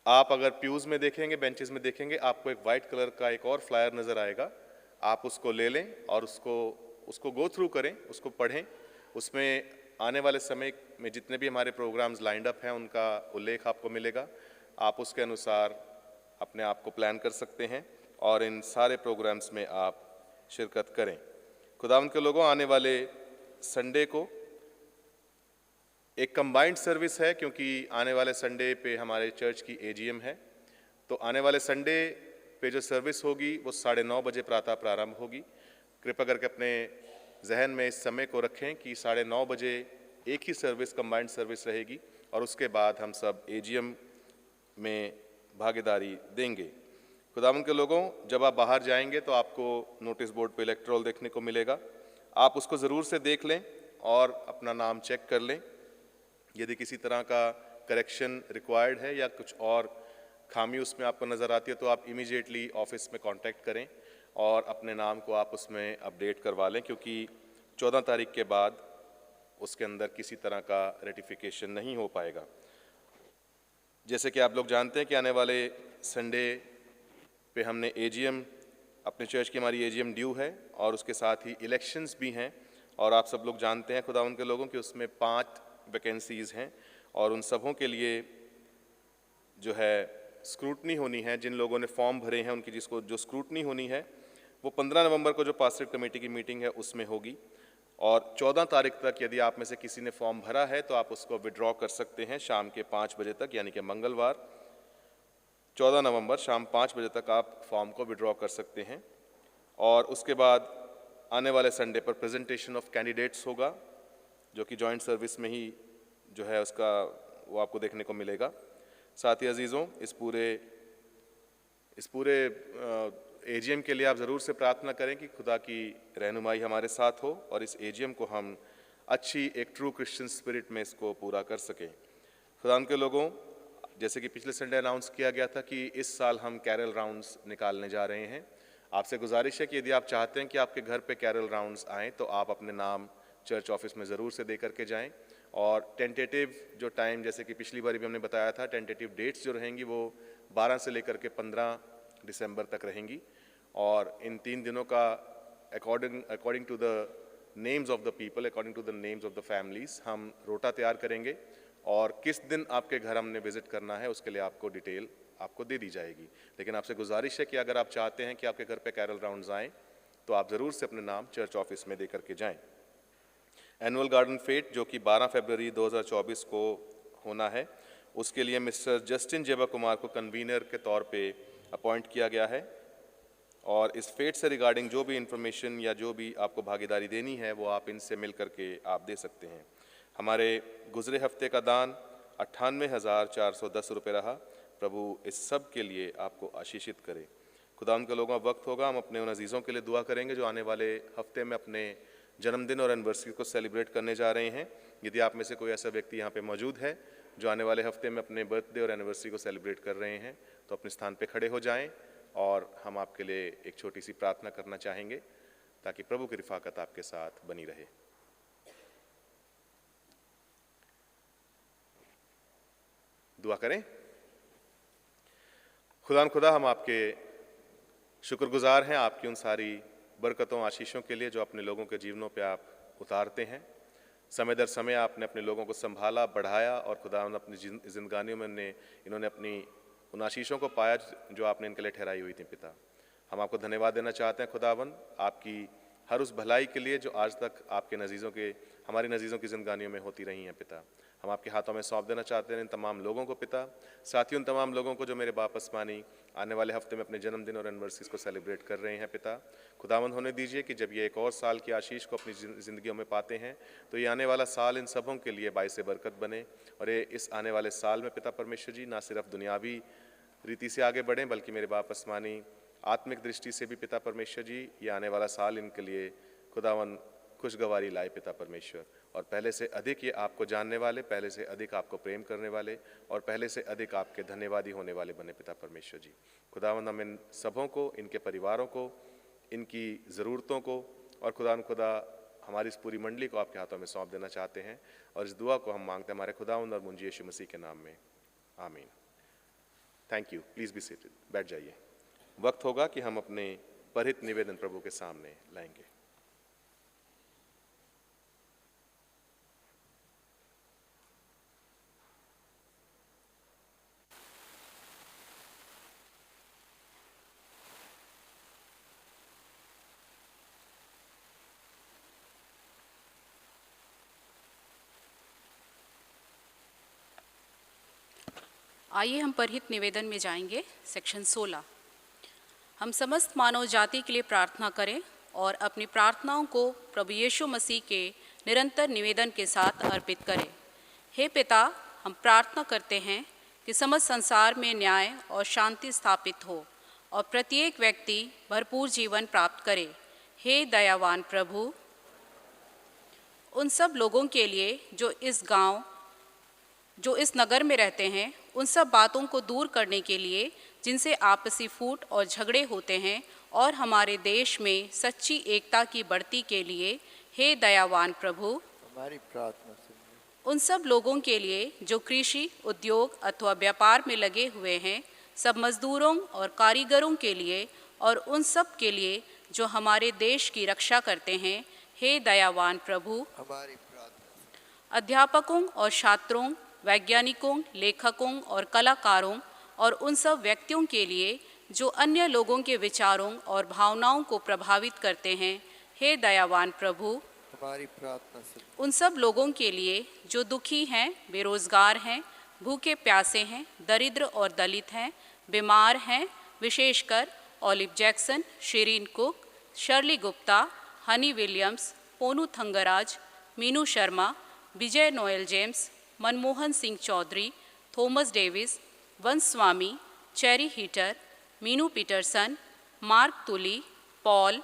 S6: आप अगर प्यूज़ में देखेंगे, बेंचेस में देखेंगे, आपको एक वाइट कलर का एक और फ्लायर नज़र आएगा। आप उसको ले लें और उसको गो थ्रू करें, उसको पढ़ें। उसमें आने वाले समय में जितने भी हमारे प्रोग्राम्स लाइंड अप हैं उनका उल्लेख आपको मिलेगा। आप उसके अनुसार अपने आप को प्लान कर सकते हैं और इन सारे प्रोग्राम्स में आप शिरकत करें। खुदावंद के लोगों, आने वाले संडे को एक कंबाइंड सर्विस है, क्योंकि आने वाले संडे पे हमारे चर्च की एजीएम है। तो आने वाले संडे पे जो सर्विस होगी वो 9:30 बजे प्रातः प्रारंभ होगी। कृपया करके अपने जहन में इस समय को रखें कि 9:30 बजे एक ही सर्विस, कंबाइंड सर्विस रहेगी और उसके बाद हम सब एजीएम में भागीदारी देंगे। खुदावंद के लोगों, जब आप बाहर जाएंगे तो आपको नोटिस बोर्ड पे इलेक्ट्रोल देखने को मिलेगा। आप उसको ज़रूर से देख लें और अपना नाम चेक कर लें। यदि किसी तरह का करेक्शन रिक्वायर्ड है या कुछ और खामी उसमें आपको नज़र आती है तो आप इमीडिएटली ऑफिस में कांटेक्ट करें और अपने नाम को आप उसमें अपडेट करवा लें, क्योंकि 14 तारीख के बाद उसके अंदर किसी तरह का रेटिफिकेशन नहीं हो पाएगा। जैसे कि आप लोग जानते हैं कि आने वाले संडे पे हमने एजीएम, अपने चर्च की हमारी एजीएम ड्यू है और उसके साथ ही इलेक्शंस भी हैं। और आप सब लोग जानते हैं खुदावंद के लोगों कि उसमें 5 वैकेंसीज़ हैं और उन सबों के लिए जो है स्क्रूटनी होनी है। जिन लोगों ने फॉर्म भरे हैं उनकी जो स्क्रूटनी होनी है वो 15 नवंबर को जो पास्टरेट कमेटी की मीटिंग है उसमें होगी। और 14 तारीख तक यदि आप में से किसी ने फॉर्म भरा है तो आप उसको विड्रॉ कर सकते हैं शाम के 5 बजे तक, यानी कि मंगलवार 14 नवंबर शाम 5 बजे तक आप फॉर्म को विड्रॉ कर सकते हैं। और उसके बाद आने वाले संडे पर प्रेजेंटेशन ऑफ कैंडिडेट्स होगा, जो कि जॉइंट सर्विस में ही जो है उसका वो आपको देखने को मिलेगा। साथ ही अजीज़ों, इस पूरे एजीएम के लिए आप ज़रूर से प्रार्थना करें कि खुदा की रहनुमाई हमारे साथ हो और इस एजीएम को हम अच्छी एक ट्रू क्रिश्चियन स्पिरिट में इसको पूरा कर सकें। खुदा के लोगों, जैसे कि पिछले संडे अनाउंस किया गया था कि इस साल हम कैरल राउंड्स निकालने जा रहे हैं। आपसे गुजारिश है कि यदि आप चाहते हैं कि आपके घर पे कैरल राउंड्स आएँ तो आप अपने नाम चर्च ऑफिस में ज़रूर से दे करके जाएं। और टेंटेटिव जो टाइम, जैसे कि पिछली बार भी हमने बताया था, टेंटेटिव डेट्स जो रहेंगी वो 12 से लेकर के 15 दिसंबर तक रहेंगी। और इन 3 दिनों का according to the names of the people, according to the names of the families हम रोटा तैयार करेंगे और किस दिन आपके घर हमने विज़िट करना है उसके लिए आपको डिटेल आपको दे दी जाएगी। लेकिन आपसे गुजारिश है कि अगर आप चाहते हैं कि आपके घर पे कैरल राउंड्स आएँ तो आप ज़रूर से अपने नाम चर्च ऑफिस में दे करके जाएँ। एनुअल गार्डन फेट जो कि 12 फरवरी 2024 को होना है, उसके लिए मिस्टर जस्टिन जेबा कुमार को कन्वीनर के तौर पे अपॉइंट किया गया है और इस फेट से रिगार्डिंग जो भी इंफॉर्मेशन या जो भी आपको भागीदारी देनी है वो आप इनसे मिल करके आप दे सकते हैं। हमारे गुजरे हफ्ते का दान 98,410 रुपये रहा। प्रभु इस सब के लिए आपको आशीषित करे। खुदा उनके लोगों का वक्त होगा, हम अपने उन अजीज़ों के लिए दुआ करेंगे जो आने वाले हफ्ते में अपने जन्मदिन और एनिवर्सरी को सेलिब्रेट करने जा रहे हैं। यदि आप में से कोई ऐसा व्यक्ति यहाँ पे मौजूद है जो आने वाले हफ्ते में अपने बर्थडे और एनिवर्सरी को सेलिब्रेट कर रहे हैं तो अपने स्थान पे खड़े हो जाएं और हम आपके लिए एक छोटी सी प्रार्थना करना चाहेंगे ताकि प्रभु की रिफाकत आपके साथ बनी रहे। दुआ करें। खुदा हम आपके शुक्रगुजार हैं आपकी उन सारी बरकतों आशीषों के लिए जो अपने लोगों के जीवनों पे आप उतारते हैं। समय दर समय आपने अपने लोगों को संभाला, बढ़ाया और खुदा अपनी जिंदगानियों में इन्होंने अपनी उन आशीषों को पाया जो आपने इनके लिए ठहराई हुई थी। पिता, हम आपको धन्यवाद देना चाहते हैं खुदावंद आपकी हर उस भलाई के लिए जो आज तक आपके नज़ीज़ों के हमारी नज़ीज़ों की जिंदगानियों में होती रही हैं। पिता, हम आपके हाथों में सौंप देना चाहते हैं इन तमाम लोगों को। पिता, साथ ही उन तमाम लोगों को जो मेरे बाप आसमानी आने वाले हफ्ते में अपने जन्मदिन और एनिवर्सरीज को सेलिब्रेट कर रहे हैं। पिता, खुदावंद होने दीजिए कि जब ये एक और साल की आशीष को अपनी ज़िंदगियों में पाते हैं तो ये आने वाला साल इन सबों के लिए बाइस बरकत बने और ये इस आने वाले साल में पिता परमेश्वर जी ना सिर्फ दुनियावी रीति से आगे बढ़ें बल्कि मेरे बाप आसमानी आत्मिक दृष्टि से भी पिता परमेश्वर जी ये आने वाला साल इनके लिए खुदावंद खुशगवारी लाए। पिता परमेश्वर, और पहले से अधिक ये आपको जानने वाले, पहले से अधिक आपको प्रेम करने वाले और पहले से अधिक आपके धन्यवादी होने वाले बने। पिता परमेश्वर जी, खुदावंद हम इन सबों को, इनके परिवारों को, इनकी ज़रूरतों को और खुदा हमारी इस पूरी मंडली को आपके हाथों में सौंप देना चाहते हैं और इस दुआ को हम मांगते हैं हमारे खुदावंद और मुंजी यीशु मसीह के नाम में, आमीन। Thank you. Please be seated. बैठ जाइए। वक्त होगा कि हम अपने परहित निवेदन प्रभु के सामने लाएंगे।
S7: आइए हम परहित निवेदन में जाएंगे। सेक्शन 16। हम समस्त मानव जाति के लिए प्रार्थना करें और अपनी प्रार्थनाओं को प्रभु यीशु मसीह के निरंतर निवेदन के साथ अर्पित करें। हे पिता, हम प्रार्थना करते हैं कि समस्त संसार में न्याय और शांति स्थापित हो और प्रत्येक व्यक्ति भरपूर जीवन प्राप्त करे। हे दयावान प्रभु, उन सब लोगों के लिए जो इस नगर में रहते हैं, उन सब बातों को दूर करने के लिए जिनसे आपसी फूट और झगड़े होते हैं और हमारे देश में सच्ची एकता की बढ़ती के लिए हे दयावान प्रभु
S5: हमारी प्रार्थना सुनिए।
S7: उन सब लोगों के लिए जो कृषि, उद्योग अथवा व्यापार में लगे हुए हैं, सब मजदूरों और कारीगरों के लिए और उन सब के लिए जो हमारे देश की रक्षा करते हैं, हे दयावान प्रभु
S5: हमारी प्रार्थना।
S7: अध्यापकों और छात्रों, वैज्ञानिकों, लेखकों और कलाकारों और उन सब व्यक्तियों के लिए जो अन्य लोगों के विचारों और भावनाओं को प्रभावित करते हैं, हे दयावान प्रभु
S5: हमारी प्रार्थना सुनिए।
S7: उन सब लोगों के लिए जो दुखी हैं, बेरोजगार हैं, भूखे प्यासे हैं, दरिद्र और दलित हैं, बीमार हैं, विशेषकर Olive Jackson, Shirin Cook, Shirley Gupta, Honey Williams, Ponnu Thangaraj, Meenu Sharma, Vijay Noel James, Manmohan Singh Chaudhary, Thomas Davis, Vansh Swami, Cherry Heater, Meenu Peterson, Mark Tuli, Paul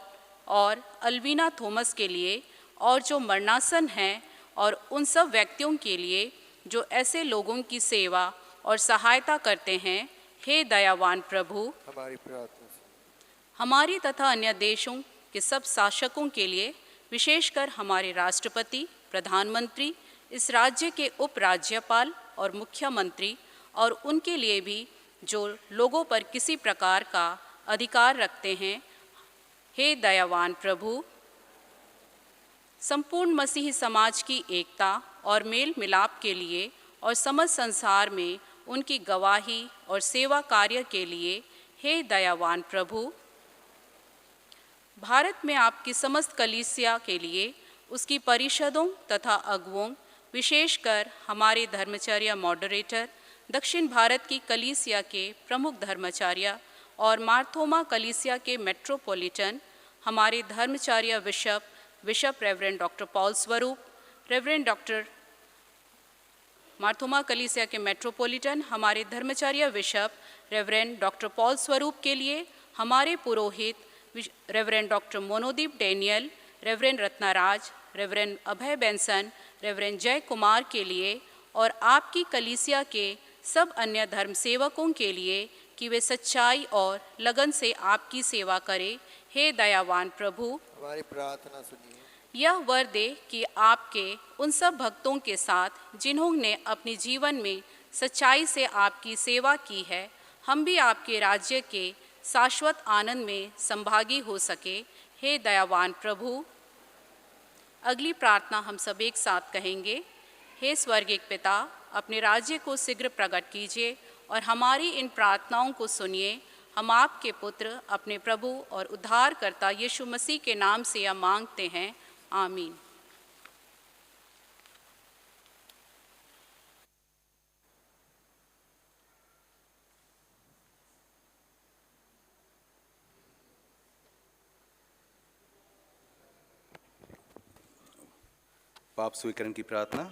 S7: और अल्वीना थॉमस के लिए और जो मरणासन हैं और उन सब व्यक्तियों के लिए जो ऐसे लोगों की सेवा और सहायता करते हैं, हे दयावान प्रभु
S5: हमारी प्रार्थना।
S7: हमारी तथा अन्य देशों के सब शासकों के लिए, विशेषकर हमारे राष्ट्रपति, प्रधानमंत्री, इस राज्य के उपराज्यपाल और मुख्यमंत्री और उनके लिए भी जो लोगों पर किसी प्रकार का अधिकार रखते हैं, हे दयावान प्रभु संपूर्ण मसीही समाज की एकता और मेल मिलाप के लिए और समस्त संसार में उनकी गवाही और सेवा कार्य के लिए, हे दयावान प्रभु भारत में आपकी समस्त कलीसिया के लिए, उसकी परिषदों तथा अगुओं, विशेषकर हमारे धर्मचर्या मॉडरेटर, दक्षिण भारत की कलीसिया के प्रमुख धर्मचर्या और मार्थोमा कलीसिया के मेट्रोपॉलिटन हमारे धर्मचार्य bishop reverend doctor Paul Swarup, reverend doctor Marthoma कलीसिया के मेट्रोपॉलिटन हमारे धर्मचार्य bishop reverend doctor Paul Swarup के लिए, हमारे पुरोहित reverend doctor Monodeep Daniel, reverend Ratnaraj, reverend Abhay Benson, reverend Jay Kumar के लिए और आपकी कलीसिया के सब अन्य धर्म सेवकों के लिए कि वे सच्चाई और लगन से आपकी सेवा करें। हे दयावान प्रभु,
S5: हमारी प्रार्थना सुनिए।
S7: यह वर दे कि आपके उन सब भक्तों के साथ जिन्होंने अपने जीवन में सच्चाई से आपकी सेवा की है, हम भी आपके राज्य के शाश्वत आनंद में संभागी हो सके। हे दयावान प्रभु, अगली प्रार्थना हम सब एक साथ कहेंगे। हे स्वर्गिक पिता, अपने राज्य को शीघ्र प्रकट कीजिए और हमारी इन प्रार्थनाओं को सुनिए। हम आपके पुत्र अपने प्रभु और उद्धारकर्ता यीशु मसीह के नाम से यह मांगते हैं, आमीन।
S1: पाप स्वीकरण की प्रार्थना,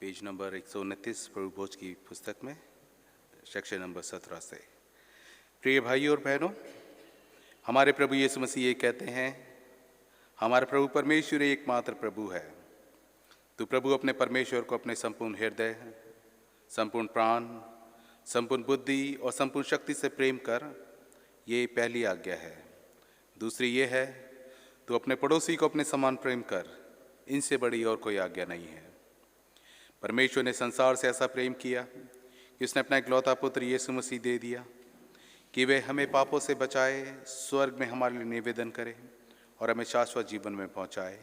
S1: पेज नंबर 129 प्रभु भोज की पुस्तक में, सेक्शन नंबर 17 से। प्रिय भाइयों और बहनों, हमारे प्रभु यीशु मसीह ये कहते हैं, हमारा प्रभु परमेश्वर एकमात्र प्रभु है। तू प्रभु अपने परमेश्वर को अपने संपूर्ण हृदय, संपूर्ण प्राण, संपूर्ण बुद्धि और संपूर्ण शक्ति से प्रेम कर, ये पहली आज्ञा है। दूसरी ये है, तू अपने पड़ोसी को अपने समान प्रेम कर। इनसे बड़ी और कोई आज्ञा नहीं है। परमेश्वर ने संसार से ऐसा प्रेम किया कि उसने अपना इकलौता पुत्र यीशु मसीह दे दिया कि वे हमें पापों से बचाए, स्वर्ग में हमारे लिए निवेदन करे और हमें शाश्वत जीवन में पहुंचाए।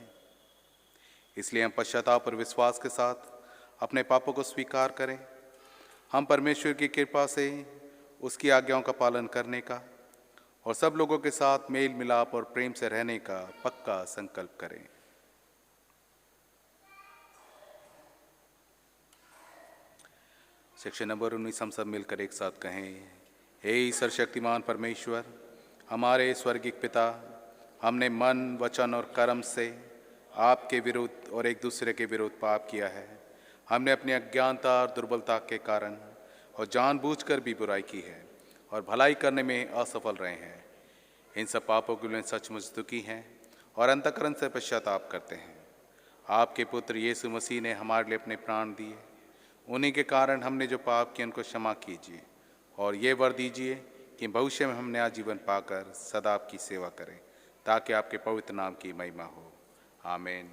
S1: इसलिए हम पश्चाताप और विश्वास के साथ अपने पापों को स्वीकार करें। हम परमेश्वर की कृपा से उसकी आज्ञाओं का पालन करने का और सब लोगों के साथ मेल मिलाप और प्रेम से रहने का पक्का संकल्प करें। सेक्शन नंबर 19 हम सब मिलकर एक साथ कहें। हे सर्वशक्तिमान परमेश्वर, हमारे स्वर्गिक पिता, हमने मन, वचन और कर्म से आपके विरुद्ध और एक दूसरे के विरुद्ध पाप किया है। हमने अपनी अज्ञानता और दुर्बलता के कारण और जानबूझकर भी बुराई की है और भलाई करने में असफल रहे हैं। इन सब पापों के लिए सचमुच दुखी हैं और अंतःकरण से पश्चाताप करते हैं। आपके पुत्र यीशु मसीह ने हमारे लिए अपने प्राण दिए। उन्हीं के कारण हमने जो पाप किए उनको क्षमा कीजिए और ये वर दीजिए कि भविष्य में हम नया जीवन पाकर सदा आपकी सेवा करें, ताकि आपके पवित्र नाम की महिमा हो। आमीन।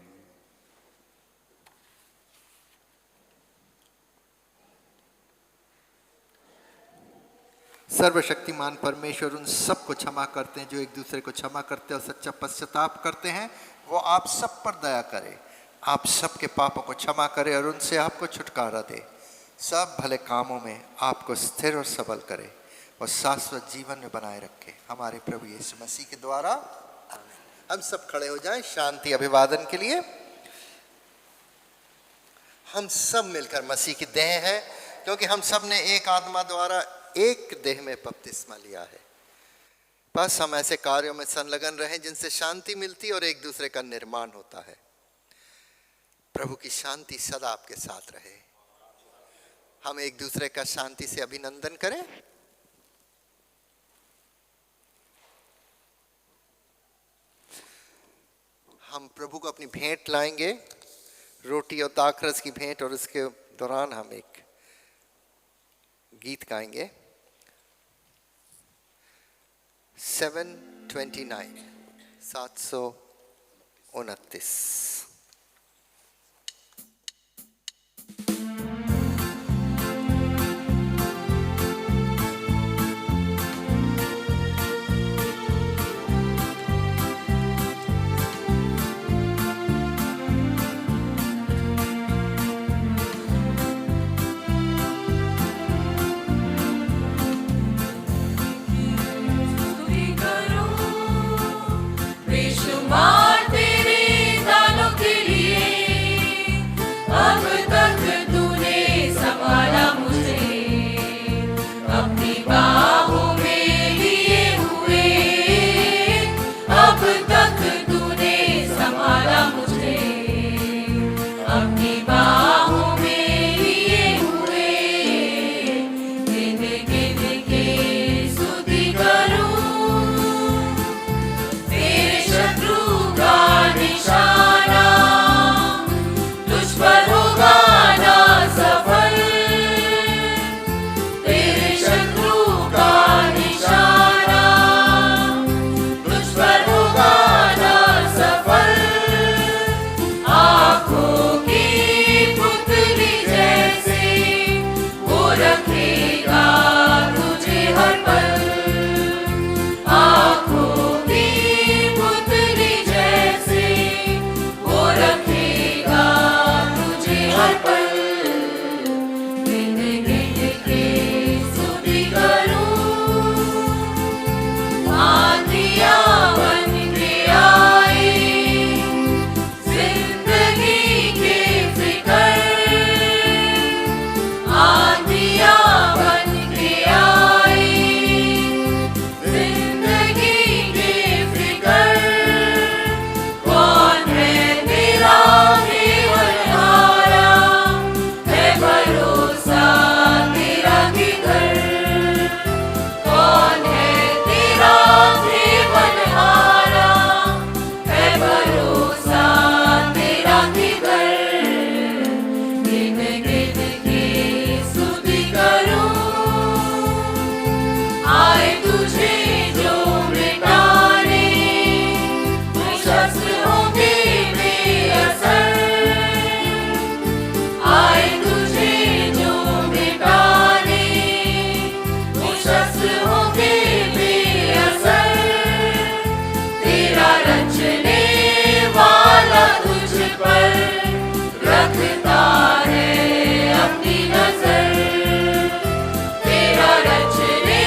S5: सर्वशक्तिमान परमेश्वर उन सबको क्षमा करते हैं जो एक दूसरे को क्षमा करते हैं और सच्चा पश्चाताप करते हैं। वो आप सब पर दया करे, आप सबके पापों को क्षमा करे और उनसे आपको छुटकारा दे। सब भले कामों में आपको स्थिर और सबल करे और शाश्वत जीवन में बनाए रखे, हमारे प्रभु यीशु मसीह के द्वारा। आमीन। हम सब खड़े हो जाएं शांति अभिवादन के लिए। हम सब मिलकर मसीह की देह हैं, क्योंकि हम सब ने एक आत्मा द्वारा एक देह में बपतिस्मा लिया है। बस हम ऐसे कार्यों में संलग्न रहें जिनसे शांति मिलती और एक दूसरे का निर्माण होता है। प्रभु की शांति सदा आपके साथ रहे। हम एक दूसरे का शांति से अभिनंदन करें। हम प्रभु को अपनी भेंट लाएंगे, रोटी और दाखरस की भेंट, और उसके दौरान हम एक गीत गाएंगे। 729 729।
S8: बेशुमार तेरे दानों के रखेगा तुझे हर पल, आँखों की पुतली जैसे वो रखेगा तुझे हर पल। गिन गिन के स्तुति करूं, आंधियाँ बन के आए जिंदगी के फिकर, आंधियाँ बन के आए जिंदगी के फिकर। कौन है तेरा केवलहारा, है भरोसा तेरा किधर। कौन है तेरा केवलहारा, है भरोसा तेरा किधर। गिन गिन के स्तुति करूं, आए तुझे जो मिटाने, वो शस्त्र होंगे बेअसर। आए तुझे जो मिटाने, वो शस्त्र होंगे बेअसर। तेरा रचने वाला तुझ पर रखता है अपनी नजर। तेरा रचने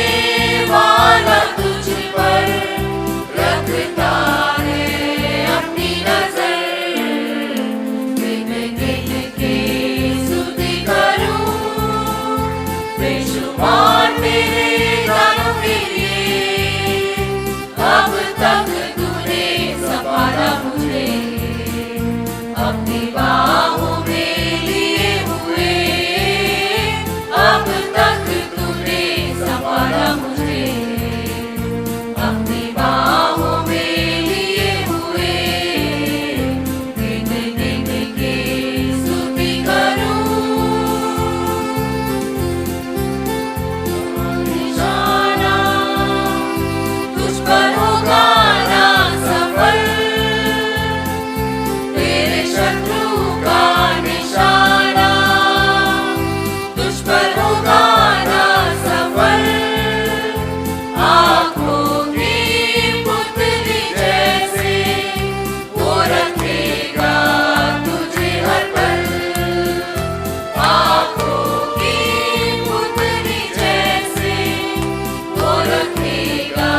S8: वाला तुझ पर रखता है अपनी नजर। गिन गिन के स्तुति करूं, बेशुमार तेरे दानों के लिए। अब तक तूने संभाला मुझे, अपनी बाहों में लिए हुए। अब तक तूने संभाला मुझे, अपनी बाहों में लिए हुए। गिन गिन के स्तुति करूं, निशाना तुझ पर होगा ना सफल। तेरे शत्रु का निशाना तुझ पर होगा ना सफल। आँखों की पुतली जैसे वो रखेगा तुझे हर पल। आँखों की पुतली जैसे वो रखेगा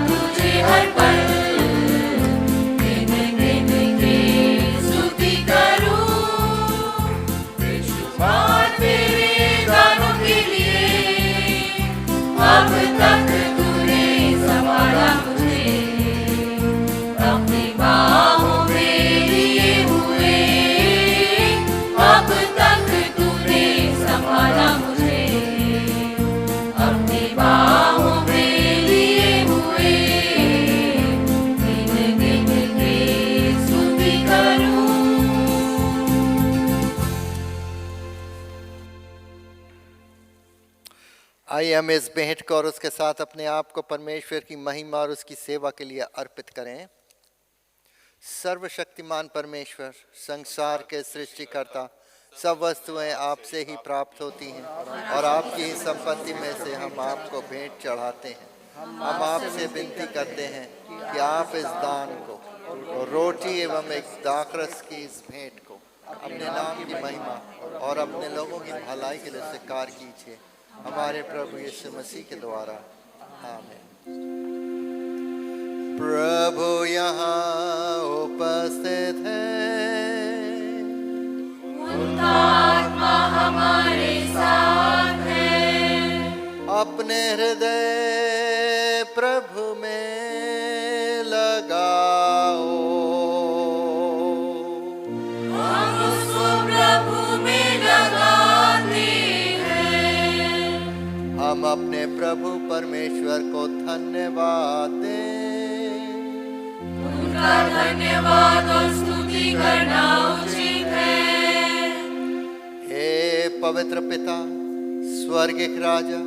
S8: तुझे हर पल। गिन गिन के स्तुति करूं, बेशुमार तेरे दानों के लिए। अब तक तूने संभाला मुझे, अपनी बाहों में लिए हुए। अब तक तूने संभाला मुझे, अपनी बाहों में लिए हुए। गिन गिन के स्तुति करूं।
S5: आइए हम इस भेंट को और उसके साथ अपने आप को परमेश्वर की महिमा और उसकी सेवा के लिए अर्पित करें। सर्वशक्तिमान परमेश्वर, संसार के सृष्टिकर्ता, सब वस्तुएं आपसे ही प्राप्त होती हैं और आपकी ही संपत्ति में से हम आपको भेंट चढ़ाते हैं। हम आपसे विनती करते हैं कि आप इस दान को, रोटी एवं एक दाखरस की इस भेंट को अपने नाम की महिमा और अपने लोगों की भलाई के लिए स्वीकार कीजिए, हमारे प्रभु यीशु मसीह के द्वारा। आमीन। प्रभु यहाँ उपस्थित है,
S8: उनका आत्मा हमारे साथ है।
S5: अपने हृदय प्रभु में लगाओ,
S8: हम उसको प्रभु में लगाते हैं।
S5: हम अपने प्रभु परमेश्वर को धन्यवाद दें।
S8: उनका धन्यवाद और स्तुति करना उचित है।
S5: हे पवित्र पिता, स्वर्गिक राजा,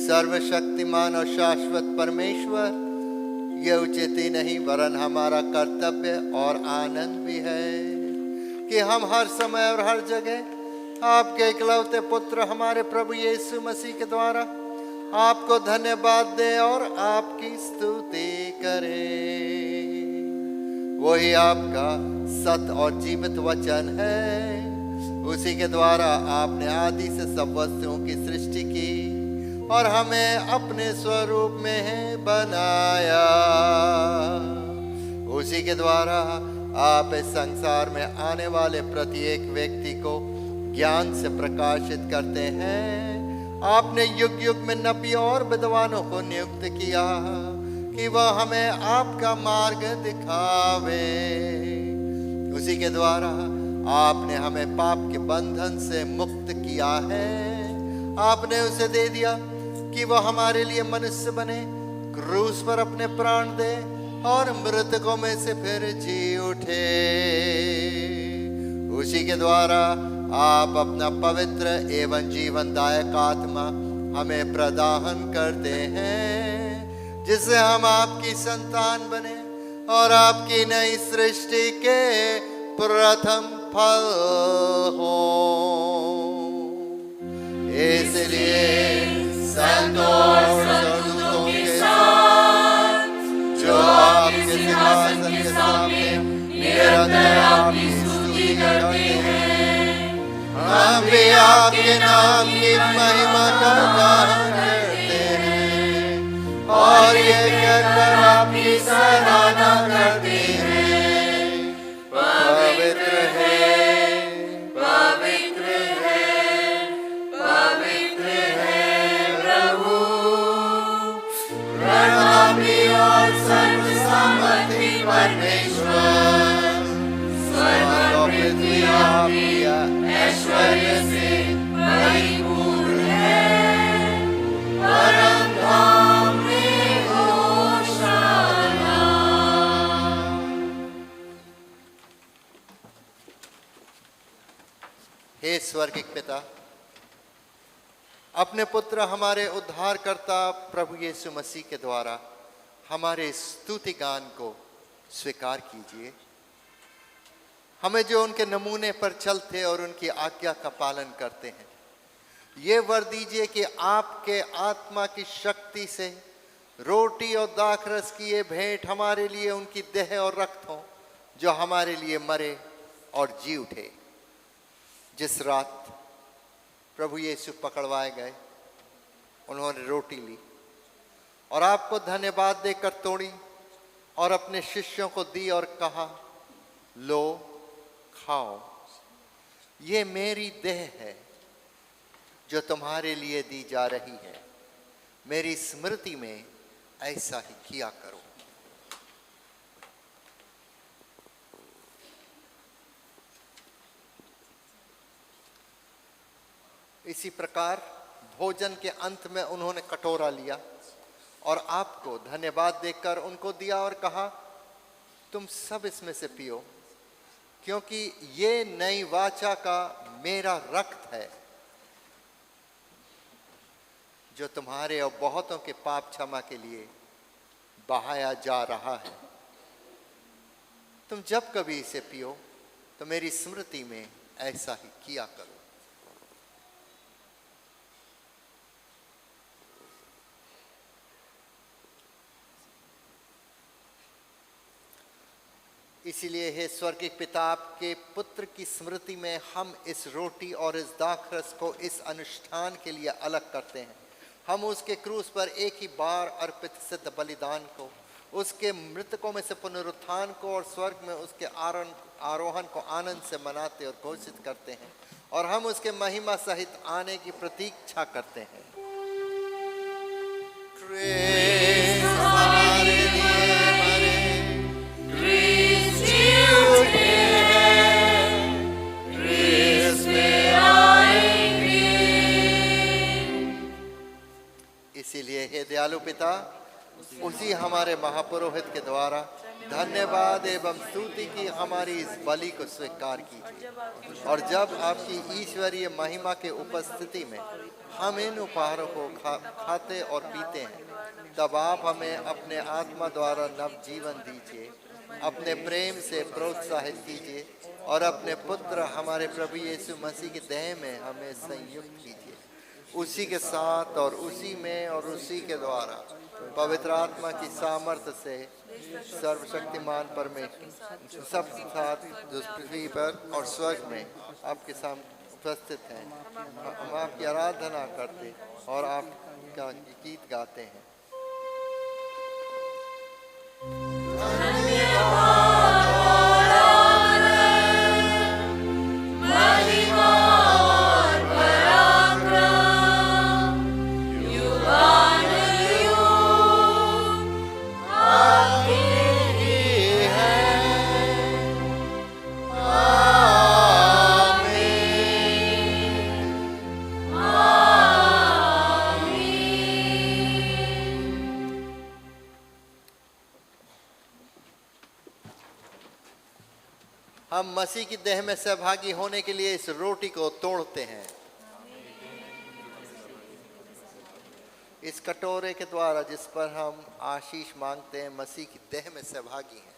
S5: सर्वशक्तिमान और शाश्वत परमेश्वर, यह उचित ही नहीं वरन हमारा कर्तव्य और आनंद भी है कि हम हर समय और हर जगह आपके इकलौते पुत्र हमारे प्रभु यीशु मसीह के द्वारा आपको धन्यवाद दे और आपकी स्तुति करे। वही आपका सत और जीवित वचन है, उसी के द्वारा आपने आदि से सब वस्तुओं की सृष्टि की और हमें अपने स्वरूप में बनाया। उसी के द्वारा आप इस संसार में आने वाले प्रत्येक व्यक्ति को ज्ञान से प्रकाशित करते हैं। आपने युग युग में नबियों और विद्वानों को नियुक्त किया कि वह हमें आपका मार्ग दिखावे। उसी के द्वारा आपने हमें पाप के बंधन से मुक्त किया है। आपने उसे दे दिया कि वह हमारे लिए मनुष्य बने, क्रूस पर अपने प्राण दे और मृतकों में से फिर जी उठे। उसी के द्वारा आप अपना पवित्र एवं जीवनदायक आत्मा हमें प्रदान करते हैं, जिससे हम आपकी संतान बने और आपकी नई सृष्टि के प्रथम फल हो। इसलिए संतों और सदूतों के साथ जो आपके सिंहासन के सामने निरंतर आपकी स्तुति करते हैं, हम भी आपके नाम की महिमा का गान करते हैं और ये कहकर आपकी सराहना करते हैं, पवित्र है, पवित्र है, पवित्र है प्रभु, प्रणामी और सर्वसम्मति परमेश्वर, स्वर्ग और पृथ्वी आपकी ऐश्वर्य से परिपूर्ण है, परम धाम में होशाना। हे स्वर्गिक पिता, अपने पुत्र हमारे उद्धारकर्ता प्रभु यीशु मसीह के द्वारा हमारे स्तुति गान को स्वीकार कीजिए। हमें जो उनके नमूने पर चलते और उनकी आज्ञा का पालन करते हैं, ये वर दीजिए कि आपके आत्मा की शक्ति से रोटी और दाखरस की ये भेंट हमारे लिए उनकी देह और रक्त हो, जो हमारे लिए मरे और जी उठे। जिस रात प्रभु यीशु पकड़वाए गए, उन्होंने रोटी ली और आपको धन्यवाद देकर तोड़ी और अपने शिष्यों को दी और कहा, लो खाओ, ये मेरी देह है जो तुम्हारे लिए दी जा रही है। मेरी स्मृति में ऐसा ही किया करो। इसी प्रकार भोजन के अंत में उन्होंने कटोरा लिया और आपको धन्यवाद देकर उनको दिया और कहा, तुम सब इसमें से पियो, क्योंकि ये नई वाचा का मेरा रक्त है, जो तुम्हारे और बहुतों के पाप क्षमा के लिए बहाया जा रहा है। तुम जब कभी इसे पियो तो मेरी स्मृति में ऐसा ही किया करो। इसीलिए हे स्वर्गिक पिता, आपके पुत्र की स्मृति में हम इस रोटी और इस दाखरस को इस अनुष्ठान के लिए अलग करते हैं। हम उसके क्रूस पर एक ही बार अर्पित सिद्ध बलिदान को, उसके मृतकों में से पुनरुत्थान को और स्वर्ग में उसके आरोहण को आनंद से मनाते और घोषित करते हैं, और हम उसके महिमा सहित आने की प्रतीक्षा करते हैं। इसीलिए हे दयालु पिता, उसी हमारे महापुरोहित के द्वारा धन्यवाद एवं स्तुति की हमारी इस बलि को स्वीकार कीजिए, और जब आपकी ईश्वरीय महिमा के उपस्थिति में हम इन उपहारों को खाते और पीते हैं, तब आप हमें अपने आत्मा द्वारा नव जीवन दीजिए अपने प्रेम से प्रोत्साहित कीजिए और अपने पुत्र हमारे प्रभु यीशु मसीह की देह में हमें संयुक्त कीजिए। उसी के साथ और उसी में और उसी के द्वारा पवित्र आत्मा की सामर्थ्य से सर्वशक्तिमान परमेश्वर सब साथ जो पृथ्वी पर और स्वर्ग में आपके सामने उपस्थित हैं, हम आपकी आराधना करते और आपका गीत गाते हैं। हम मसीह की देह में सहभागी होने के लिए इस रोटी को तोड़ते हैं। इस कटोरे के द्वारा जिस पर हम आशीष मांगते हैं, मसीह की देह में सहभागी हैं।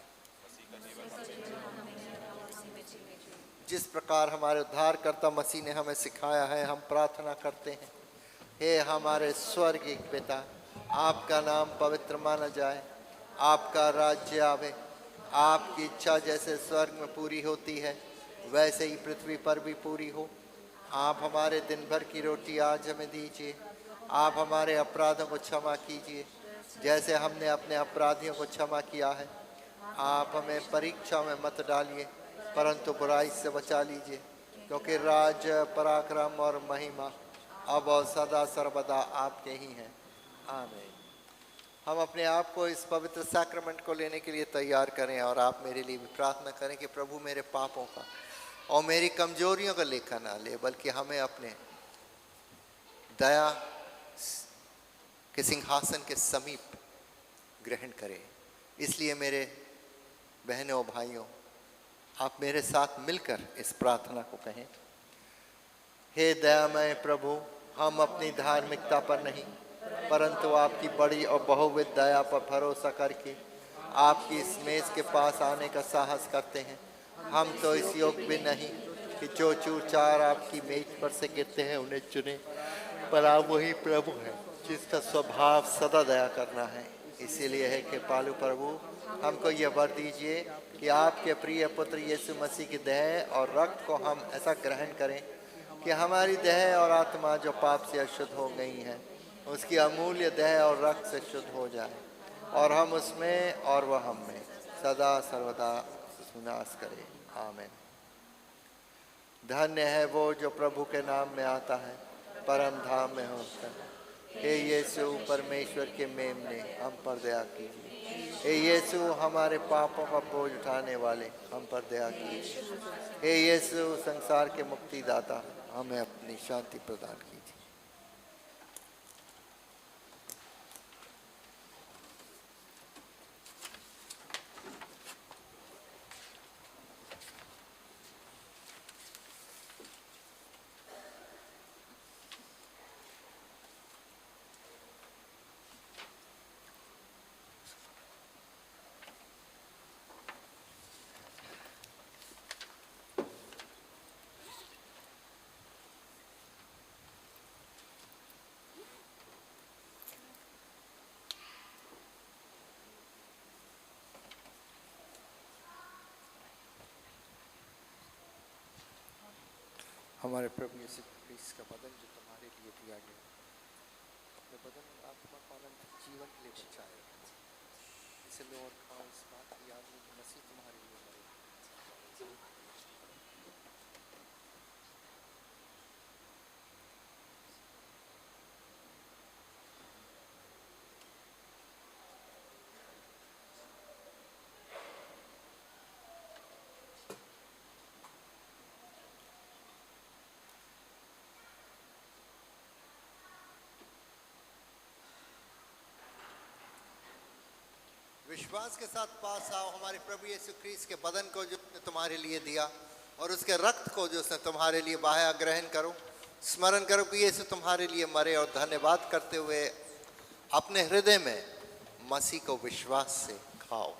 S5: जिस प्रकार हमारे उद्धारकर्ता मसीह ने हमें सिखाया है, हम प्रार्थना करते हैं। हे हमारे स्वर्गीय पिता, आपका नाम पवित्र माना जाए, आपका राज्य आवे, आपकी इच्छा जैसे स्वर्ग में पूरी होती है वैसे ही पृथ्वी पर भी पूरी हो। आप हमारे दिन भर की रोटी आज हमें दीजिए। आप हमारे अपराधों को क्षमा कीजिए जैसे हमने अपने अपराधियों को क्षमा किया है। आप हमें परीक्षा में मत डालिए परंतु बुराई से बचा लीजिए, क्योंकि राज्य, पराक्रम और महिमा अब और सदा सर्वदा आपके ही हैं। आमीन। हम अपने आप को इस पवित्र सैक्रामेंट को लेने के लिए तैयार करें और आप मेरे लिए भी प्रार्थना करें कि प्रभु मेरे पापों का और मेरी कमजोरियों का लेखा ना ले, बल्कि हमें अपने दया के सिंहासन के समीप ग्रहण करें। इसलिए मेरे बहनों और भाइयों, आप मेरे साथ मिलकर इस प्रार्थना को कहें। हे दयामय प्रभु, हम अपनी धार्मिकता पर नहीं परंतु आपकी बड़ी और बहुविध दया पर भरोसा करके आपकी इस मेज के पास आने का साहस करते हैं। हम तो इस योग्य भी नहीं कि जो चूर चार आपकी मेज पर से गिरते हैं उन्हें चुने, पर आप वही प्रभु हैं जिसका स्वभाव सदा दया करना है। इसीलिए है कि पालू प्रभु, हमको यह वर दीजिए कि आपके प्रिय पुत्र यीशु मसीह की देह और रक्त को हम ऐसा ग्रहण करें कि हमारी देह और आत्मा जो पाप से अशुद्ध हो गई हैं उसकी अमूल्य देह और रक्त से शुद्ध हो जाए और हम उसमें और वह हम में सदा सर्वदा सुनास करे। आमीन। धन्य है वो जो प्रभु के नाम में आता है, परम धाम में होकर। हे यीशु परमेश्वर के मेमने, हम पर दया कीजिए। हे यीशु हमारे पापों का बोझ उठाने वाले, हम पर दया कीजिए। हे यीशु संसार के मुक्तिदाता, हमें अपनी शांति प्रदान कीजिए। हमारे प्रभु यीशु क्रिस्त का बदन जो तुम्हारे लिए दिया गया, अपने बदन और आत्मा को अनंत जीवन के लिए बचाए। इसे लो और खाओ, इस बात की याद में कि मसीह तुम्हारे लिए मरे। विश्वास के साथ पास आओ, हमारे प्रभु यीशु क्रिस्त के बदन को जो उसने तुम्हारे लिए दिया और उसके रक्त को जो उसने तुम्हारे लिए बहाया, ग्रहण करो। स्मरण करो कि यीशु तुम्हारे लिए मरे और धन्यवाद करते हुए अपने हृदय में मसीह को विश्वास से खाओ।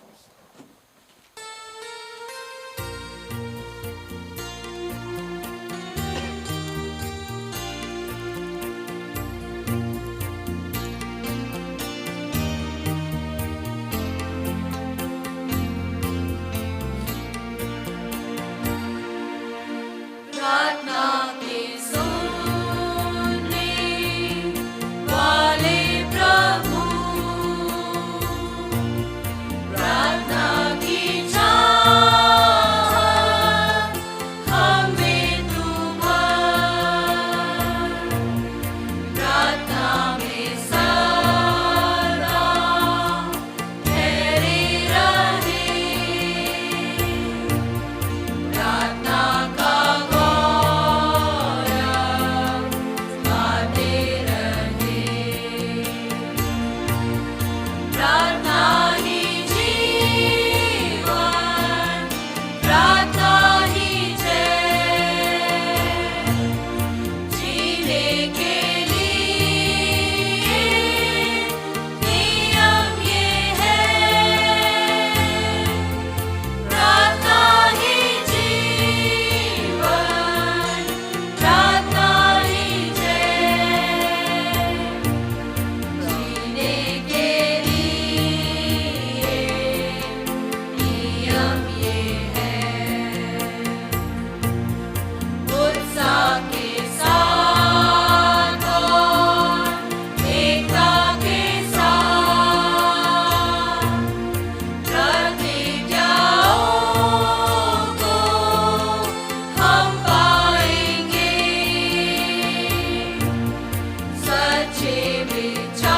S8: अच्छे विचार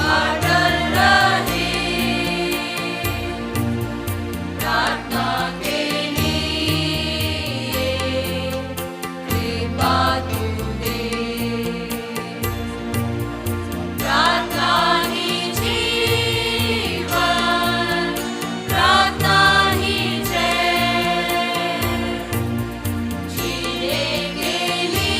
S8: अटल रहे, प्रार्थना के लिए कृपा तू दे। प्रार्थना ही जीवन, प्रार्थना ही जय, जीने के लिए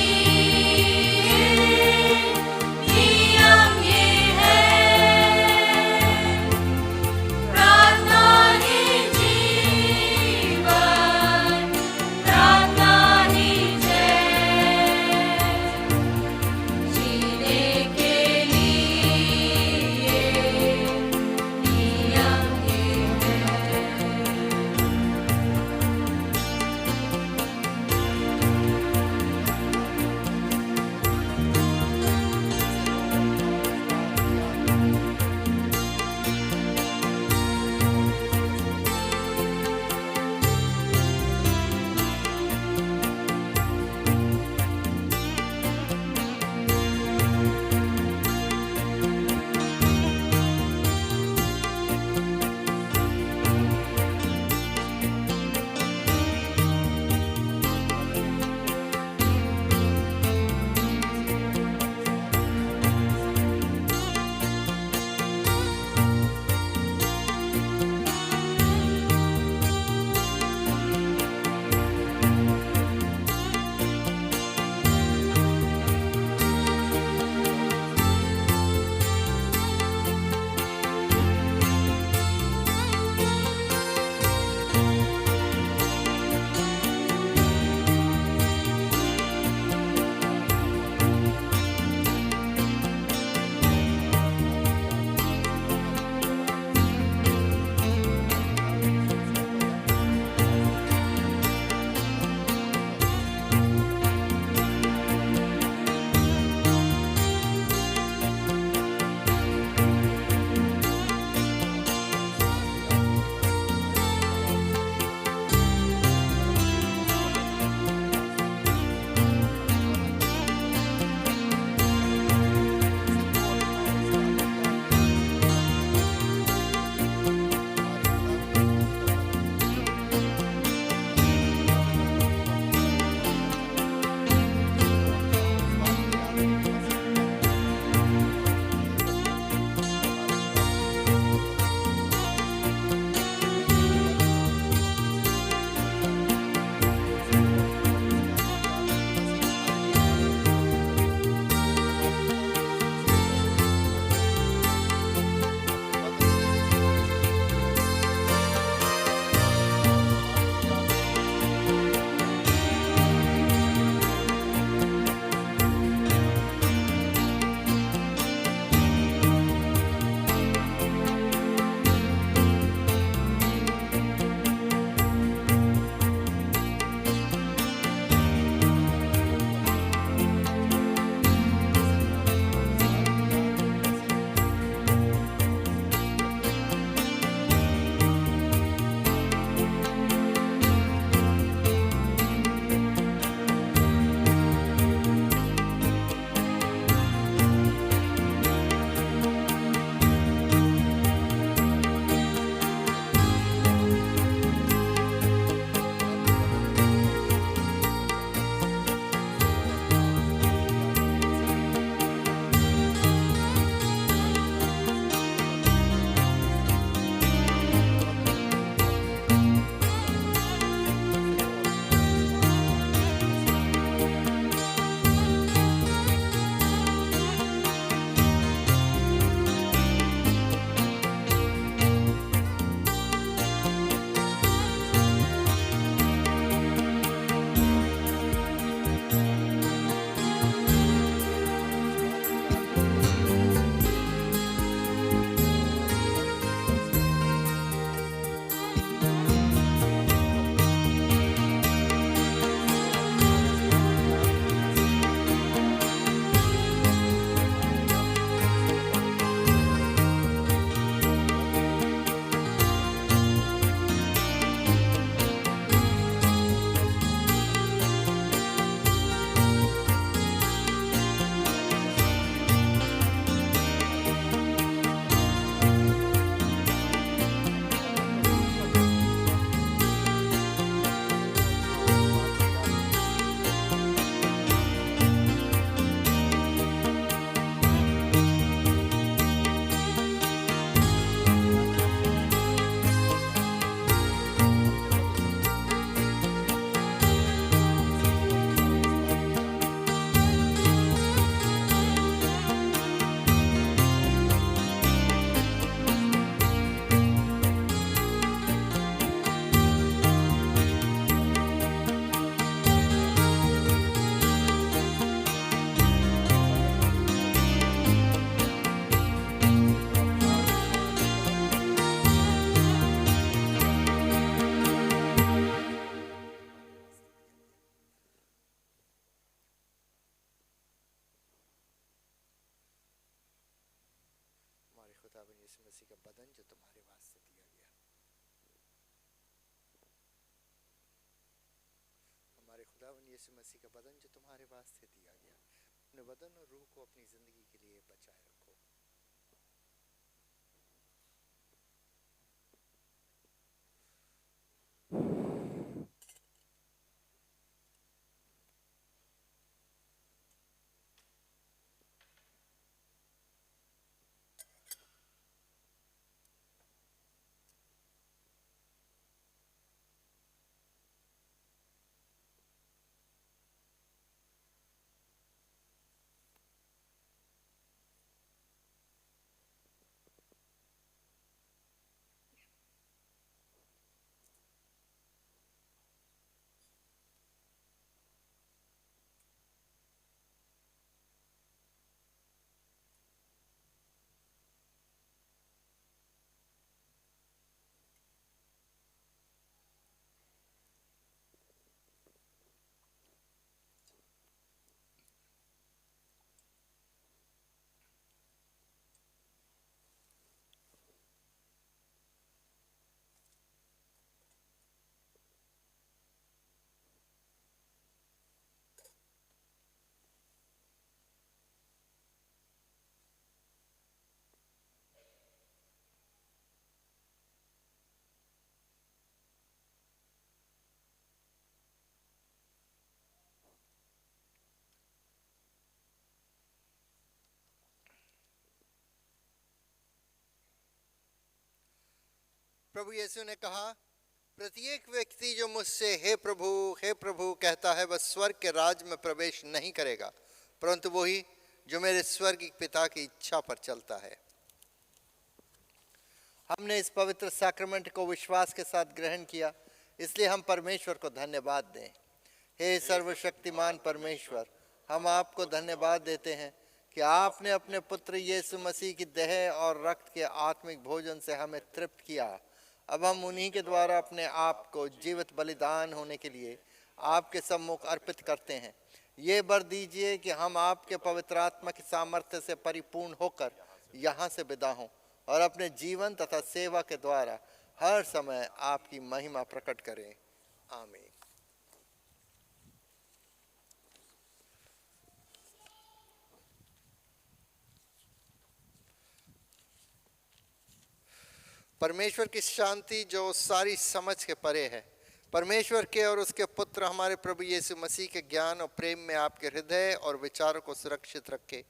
S5: यीशु मसीह का बदन जो तुम्हारे वास्ते दिया गया। हमारे खुदावन यीशु मसीह का बदन जो तुम्हारे वास्ते दिया गया, अपने बदन और रूह को अपनी जिंदगी के लिए बचाए रखो। प्रभु यीशु ने कहा, प्रत्येक व्यक्ति जो मुझसे हे प्रभु कहता है वह स्वर्ग के राज में प्रवेश नहीं करेगा, परंतु वही जो मेरे स्वर्गीय पिता की इच्छा पर चलता है। हमने इस पवित्र सैक्रामेंट को विश्वास के साथ ग्रहण किया, इसलिए हम परमेश्वर को धन्यवाद दें। हे सर्वशक्तिमान परमेश्वर, हम आपको धन्यवाद देते हैं कि आपने अपने पुत्र यीशु मसीह की देह और रक्त के आत्मिक भोजन से हमें तृप्त किया। अब हम उन्हीं के द्वारा अपने आप को जीवित बलिदान होने के लिए आपके सम्मुख अर्पित करते हैं। ये वर दीजिए कि हम आपके पवित्र आत्मा की सामर्थ्य से परिपूर्ण होकर यहाँ से विदा हों और अपने जीवन तथा सेवा के द्वारा हर समय आपकी महिमा प्रकट करें। आमीन। परमेश्वर की शांति जो सारी समझ के परे है, परमेश्वर के और उसके पुत्र हमारे प्रभु यीशु मसीह के ज्ञान और प्रेम में आपके हृदय और विचारों को सुरक्षित रखे,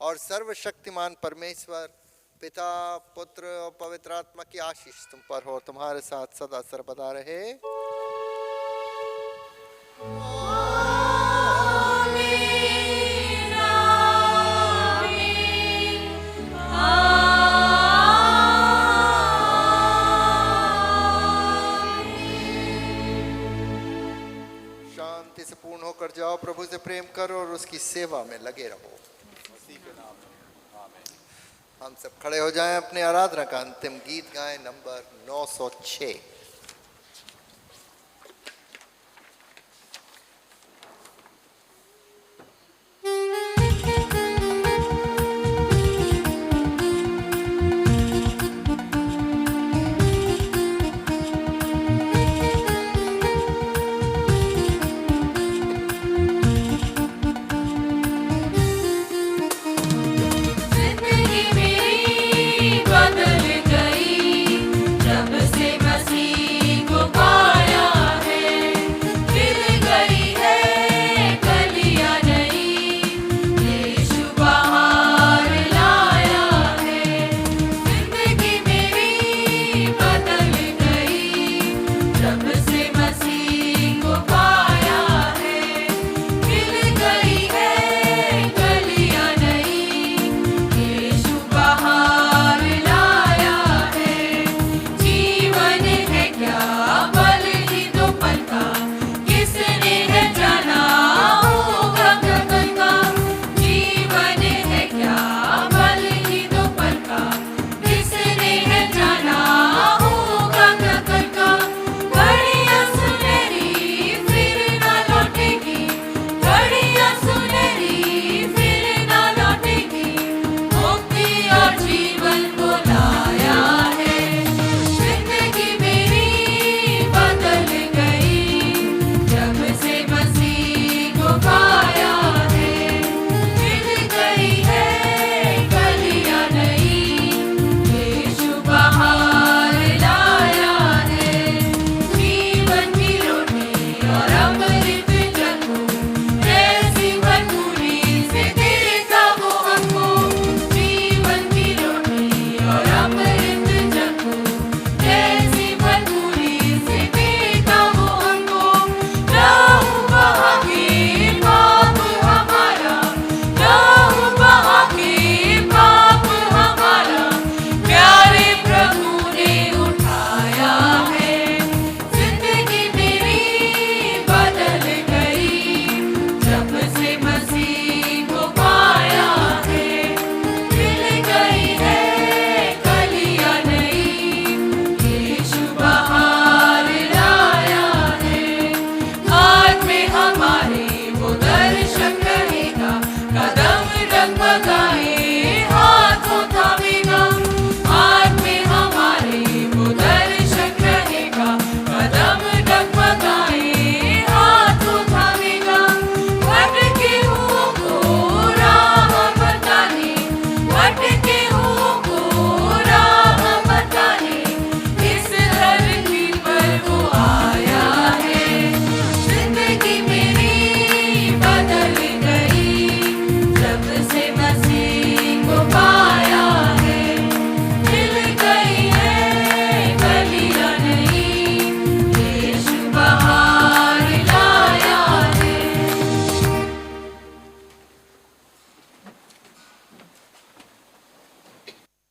S5: और सर्वशक्तिमान परमेश्वर पिता, पुत्र और पवित्र आत्मा की आशीष तुम पर हो, तुम्हारे साथ सदा सर्वदा रहे। शांति से पूर्ण होकर जाओ, प्रभु से प्रेम करो और उसकी सेवा में लगे रहो। हम सब खड़े हो जाएं, अपने आराधना का अंतिम गीत गाएं, नंबर 906।